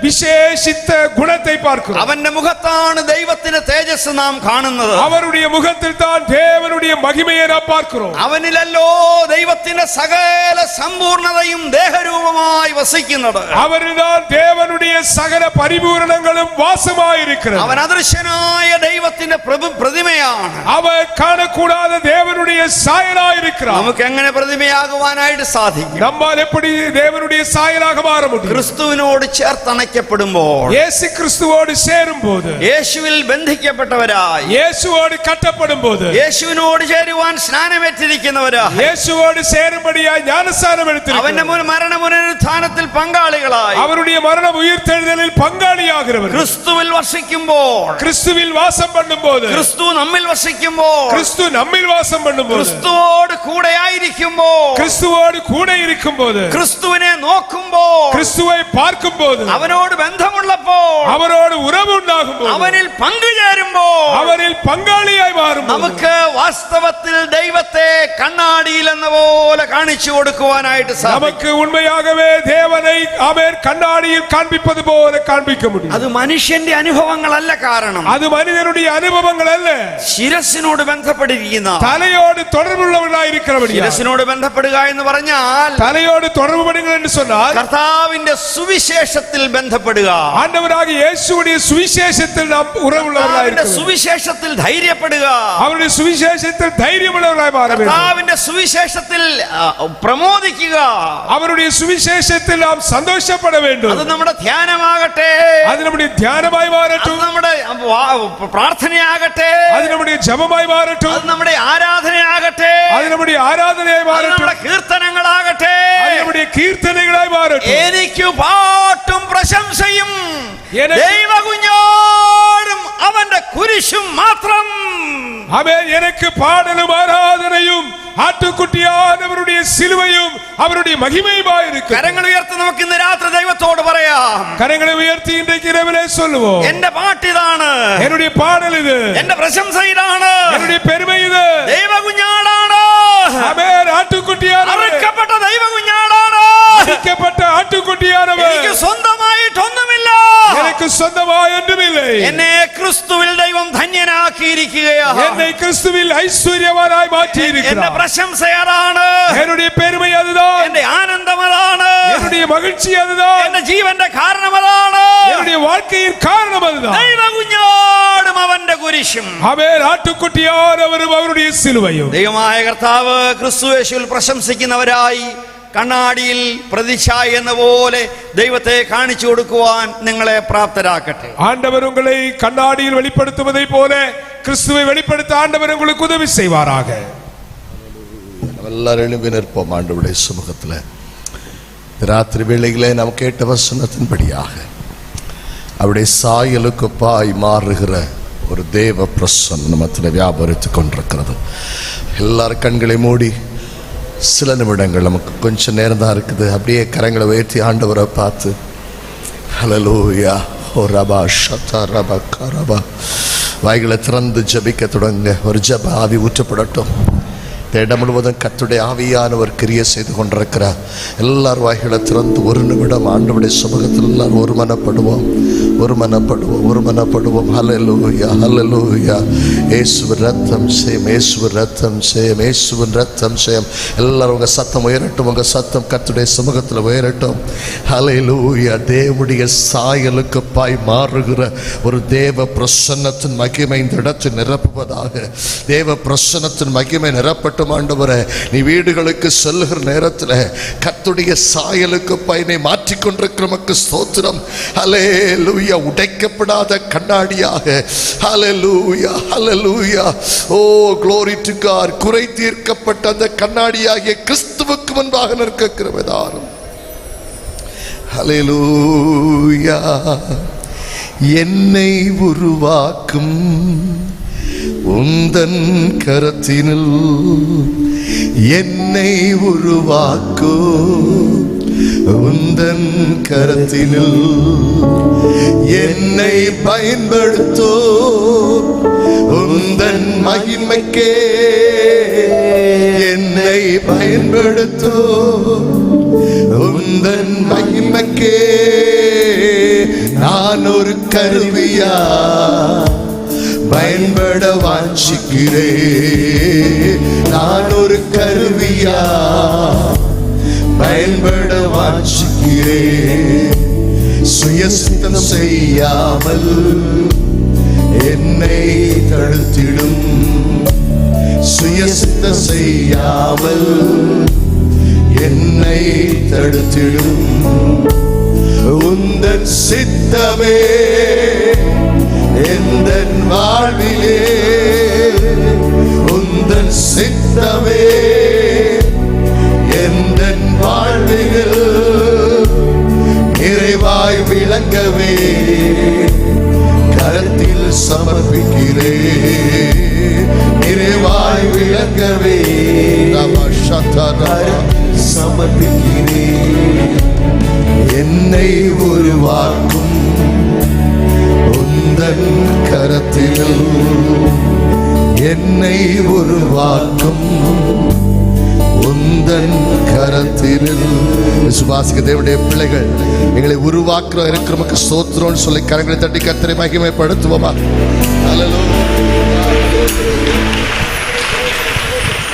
விசேஷித்த குணத்தை பார்க்கிறோம். അവന്റെ മുഖത്താണ് ദൈവത്തിന്റെ തേജസ് നാം കാണുന്നത്. அவருடைய முகத்தில் தான் தேவனுடைய மகிமையை நாம் பார்க்கிறோம். അവനിലല്ലോ ദൈവത്തിന്റെ സകല സമ്പൂർണതയും ദേഹരൂപമായി വസിക്കുന്നത്. அவர்தான் தேவனுடைய சகல பரிபூரணங்களும் வாசமாயிருக்கிறது. അവൻ അദൃശ്യനായ ദൈവത്തിന്റെ പ്രതിമയാണ്. அவர் காணக்கூடாத தேவனுடைய சாயலாயிருக்கிறார். നമുക്ക് എങ്ങനെ പ്രതിമയാകുവാനായിട്ട് സാധിക്കും? நம்மால் எப்படி தேவனுடைய சாயலாக மாற முடியும்? ക്രിസ്തുവിനോട് ചേർത്തണയ്ക്കപ്പെടുമ്പോൾ, இயேசு கிறிஸ்துவோடு சேரும்போது, യേശുവിൽ ബന്ധിക്കപ്പെട്ടവരായി, இயேசுவோடு கட்டப்படும்போது, യേശുവിനോട് ചേരുവാൻ സ്നാനമേറ്റിരിക്കുന്നവരായി, இயேசுவோடு சேரும்படியாய் ஞானஸ்நானம் எடுத்திருக்கிறோம். അവന്റെ മരണ പുനരുത്ഥാനത്തിൽ പങ്കാളികളായി, அவருடைய மரண உயிர்த்தெழுதலில் பங்காளியாகிறவர். ക്രിസ്തുവിൽ വസിക്കുമ്പോൾ, கிறிஸ்துவில் வாசம் பண்ணும்போது, ക്രിസ്തു നമ്മിൽ വസിക്കുമ്പോൾ, கிறிஸ்து கிறிஸ்து நம்மில் வாசம் பண்ணும்போது, ക്രിസ്തുവോട് കൂടെ ആയിരിക്കുമ്പോൾ, கிறிஸ்துவோடு கூட இருக்கும்போது, ക്രിസ്തുവിനെ നോക്കുമ്പോൾ, கிறிஸ்துவை பார்க்கும்போது, അവനോട് ബന്ധമുള്ളപ്പോൾ, அவரோடு உறவு உண்டாகும்போது, അവനിൽ പങ്കുചേരുമ്പോൾ, அவரில் பங்காளியாய் மாறும் നമുക്ക് വാസ്തവത്തിൽ ദൈവത്തെ കണ്ണാടിയിൽ എന്ന പോലെ കാണിച്ചു കൊടുക്കുവാനായിട്ട് സാധിക്കും. நமக்கு உண்மையாகவே தேவனை அவர் கண்ணாடியில் காண்பிப்பது போல காண்பிக்க முடியும். അത് മനുഷ്യന്റെ അനുഭവങ്ങളല്ല. കാരണം அது மனிதனுடைய அனுபவங்கள் அல்ல, ശിരസിനോട് ബന്ധപ്പെട്ടിരിക്കുന്ന, தலையோடு தொடர்புள்ளவர்களாய் இருக்கிறபடியால். ശിരസിനോട് ബന്ധപ്പെടുക എന്ന് പറഞ്ഞാൽ தலையோடு தொடர்பு படுங்கள் என்று சொன்னால் കർത്താവിന്റെ സുവിശേഷത്തിൽ ബന്ധപ്പെടുക, ஆண்டவராகிய இயேசுவுடைய சுவிசேஷத்தில் நாம் உறவுள்ளவர்களாய் കർത്താവിന്റെ இருக்கிறோம். സുവിശേഷത്തിൽ ധൈര്യപ്പെടുക, அவருடைய சுவிசேஷத்தில் தைரியமுள்ளவர்களாய் மாற வேண்டும். കർത്താവിന്റെ സുവിശേഷത്തിൽ പ്രമോദിക്കുക, அவருடைய சுவிசேஷத்தில் நாம் சந்தோஷப்பட வேண்டும். അത് നമ്മുടെ ധ്യാനമാകട്ടെ, அது நம்முடைய தியானமாய் അത് மாறட்டும், നമ്മുടെ പ്രാർത്ഥനയാകട്ടെ, அது நம்முடைய ஜெபமாய் மாறட்டும், അത് നമ്മുടെ ആരാധനയാകട്ടെ, அது நம்முடைய ஆராதனையாய் അത് மாறட்டும், നമ്മുടെ കീർത്തനങ്ങളാകട്ടെ. அது நம்முடைய கீர்த்தனைகளாய் மாறட்டும். എനിക്ക് പാട്ടും പ്രശംസയും എനിക്ക് ദൈവകുഞ്ഞോടും അവന്റെ കുരിശും മാത്രം. ஆமென். எனக்கு பாடலும் ஆராதனையும் ആട്ടുകുട്ടിയാനവരുടെ സിലുവയും അവരുടെ മഹിമയുമായി ഇരിക്കും. കരങ്ങൾ ഉയർത്തി നമുക്ക് ഇന്ന് രാത്രി ദൈവത്തോട് പറയാം. കരങ്ങളെ ഉയർത്തി ഇன்றைக்கு இரவிலே சொல்லுவோம், എന്റെ പാട്ട് ഇതാണ്, என்னுடைய பாடல் இது, എന്റെ പ്രശംസ ഇതാണ്, என்னுடைய பெருமை இது. ദൈവകുഞ്ഞാടാണ്, ஆமென். ആട്ടുകുട്ടിയാനവർ, അറുക്കപ്പെട്ട ദൈവകുഞ്ഞാടാണ്, അറുക്കപ്പെട്ട ആട്ടുകുട്ടിയാനവർ. എനിക്ക് സ്വന്തമായിട്ടൊന്നുമില്ല, எனக்கு சொந்தമായി ഒന്നുമില്ലേ. എന്നെ ക്രിസ്തുവിൽ ദൈവം ധന്യനാക്കിയിരിക്കുകയാണ്, என்னை கிறிஸ்துவில் ஐஸ்வர்யவானாய் மாற்றியிருக்கிறார். എന്റെ പ്രശംസ അതാണ്, என்னுடைய பெருமை அதுதான், എന്റെ ആനന്ദം അതാണ്, என்னுடைய மகிழ்ச்சி அதுதான், എന്റെ ജീവന്റെ കാരണം അതാണ്, என்னுடைய வாழ்க்கையின் காரணம் அதுதான். ദൈവകുഞ്ഞോടും അവന്റെ കുരിശും. ஆமென். ஆட்டுக்குட்டியானவரும் அவருடைய சிலுவையும். ദൈവമായ കർത്താവ് ക്രിസ്തുയേശുവിൽ പ്രശംസിക്കുന്നവരായി കണ്ണാടിയിൽ പ്രതിച്ഛായ എന്ന പോലെ ദൈവത്തെ കാണിച്ചു കൊടുക്കുവാൻ നിങ്ങളെ പ്രാപ്തരാക്കട്ടെ. ஆண்டவர் உங்களை கண்ணாடியில் வெளிப்படுத்துவதை போல கிறிஸ்துவை வெளிப்படுத்த ஆண்டவர் உங்களுக்கு உதவி செய்வாராக. எல்லாரும் எழும்பி நிற்போம் ஆண்டவருடைய சமூகத்தில். ராத்திரி வேளையிலே நாம் கேட்ட வசனத்தின்படியாக அவருடைய சாயலுக்கு பாய் மாறுகிற ஒரு தேவ பிரசன்னம் நம்மத்தில் வியாபரித்துக் கொண்டிருக்கிறது. எல்லாரும் கண்களை மூடி சில நிமிடங்கள், நமக்கு கொஞ்சம் நேரம் தான் இருக்குது, அப்படியே கரங்களை உயர்த்தி ஆண்டவரை பார்த்து ஹல்லேலூயா ஓ ரபா ஷதா ரபா கரபா வாய்களை திறந்து ஜபிக்க தொடங்க. ஒரு ஜப ஆவி ஊற்றப்படட்டும். இடம் முழுவதும் கர்த்தருடைய ஆவியானவர் கிரியை செய்து கொண்டிருக்கிறார். எல்லாரும் வாய்களை திறந்து ஒரு நிமிடம் ஆண்டவருடைய சமூகத்தில் எல்லாரும் ஒரு மனப்படுவோம். ஹல்லேலூயா ஹல்லேலூயா. இயேசுவின் ரத்தம் செய்யும், இயேசுவின் ரத்தம் செய்யும், இயேசுவின் ரத்தம் செய்யும். எல்லாரும் உங்க சத்தம் உயரட்டும், உங்க சத்தம் கர்த்தருடைய சமூகத்தில் உயரட்டும். ஹல்லேலூயா. தேவனுடைய சாயலுக்கு பாய் மாறுகிற ஒரு தேவ பிரசன்னத்தின் மகிமை இந்த இடத்தில் நிரப்புவதாக. தேவ பிரசன்னத்தின் மகிமை நிரப்பட்டும். ஆண்டவரே, நீ வீடுகளுக்கு செல்லுகிற நேரத்தில் கர்த்தருடைய சாயலுக்கு பயனை மாற்றிக்கொண்டிருக்கிற நமக்கு ஸ்தோத்திரம். ஹல்லேலூயா. உடைக்கப்படாத கண்ணாடியாக, ஹல்லேலூயா ஹல்லேலூயா. ஓ glory to God. குறை தீர்க்கப்பட்ட அந்த கண்ணாடியாகிய கிறிஸ்துவுக்கு முன்பாக நிற்கிறவதாரும். ஹல்லேலூயா. என்னை உருவாக்கும் உந்தன் கரத்தினில், என்னை உருவாக்கோ உந்தன் கரத்தினில், என்னை பயன்படுத்தோ உந்தன் மகிமைக்கே, என்னை பயன்படுத்தோ உந்தன் மகிமைக்கே. நான் ஒரு கருவியா பயன்பட வாஞ்சிக்கிறேன். நான் ஒரு கருவியா பயன்பட வாஞ்சிக்கிறேன். சுயசித்தம் செய்யாமல் என்னை தடுத்திடும், சுயசித்தம் செய்யாமல் என்னை தடுத்திடும். உந்தன் சித்தமே எந்தன் வாழ்விலே, உந்தன் சித்தமே எந்தன் வாழ்வில் நிறைவாய் விளங்கவே கரத்தில் சமர்ப்பிக்கிறேன். நிறைவாய் இறங்கவே சமர்ப்பிக்கிறேன். என்னை உருவாக்கும் உந்தன் கரத்தில், என்னை உருவாக்கும் உந்தன் கரத்தில். விசுவாசிக்க தேவனுடைய பிள்ளைகள், எங்களை உருவாக்குற இருக்கிற ஸ்தோத்திரம்னு சொல்லி கரங்களை தட்டி கர்த்தரை மகிமைப்படுத்துவோமா? ஹல்லேலூயா.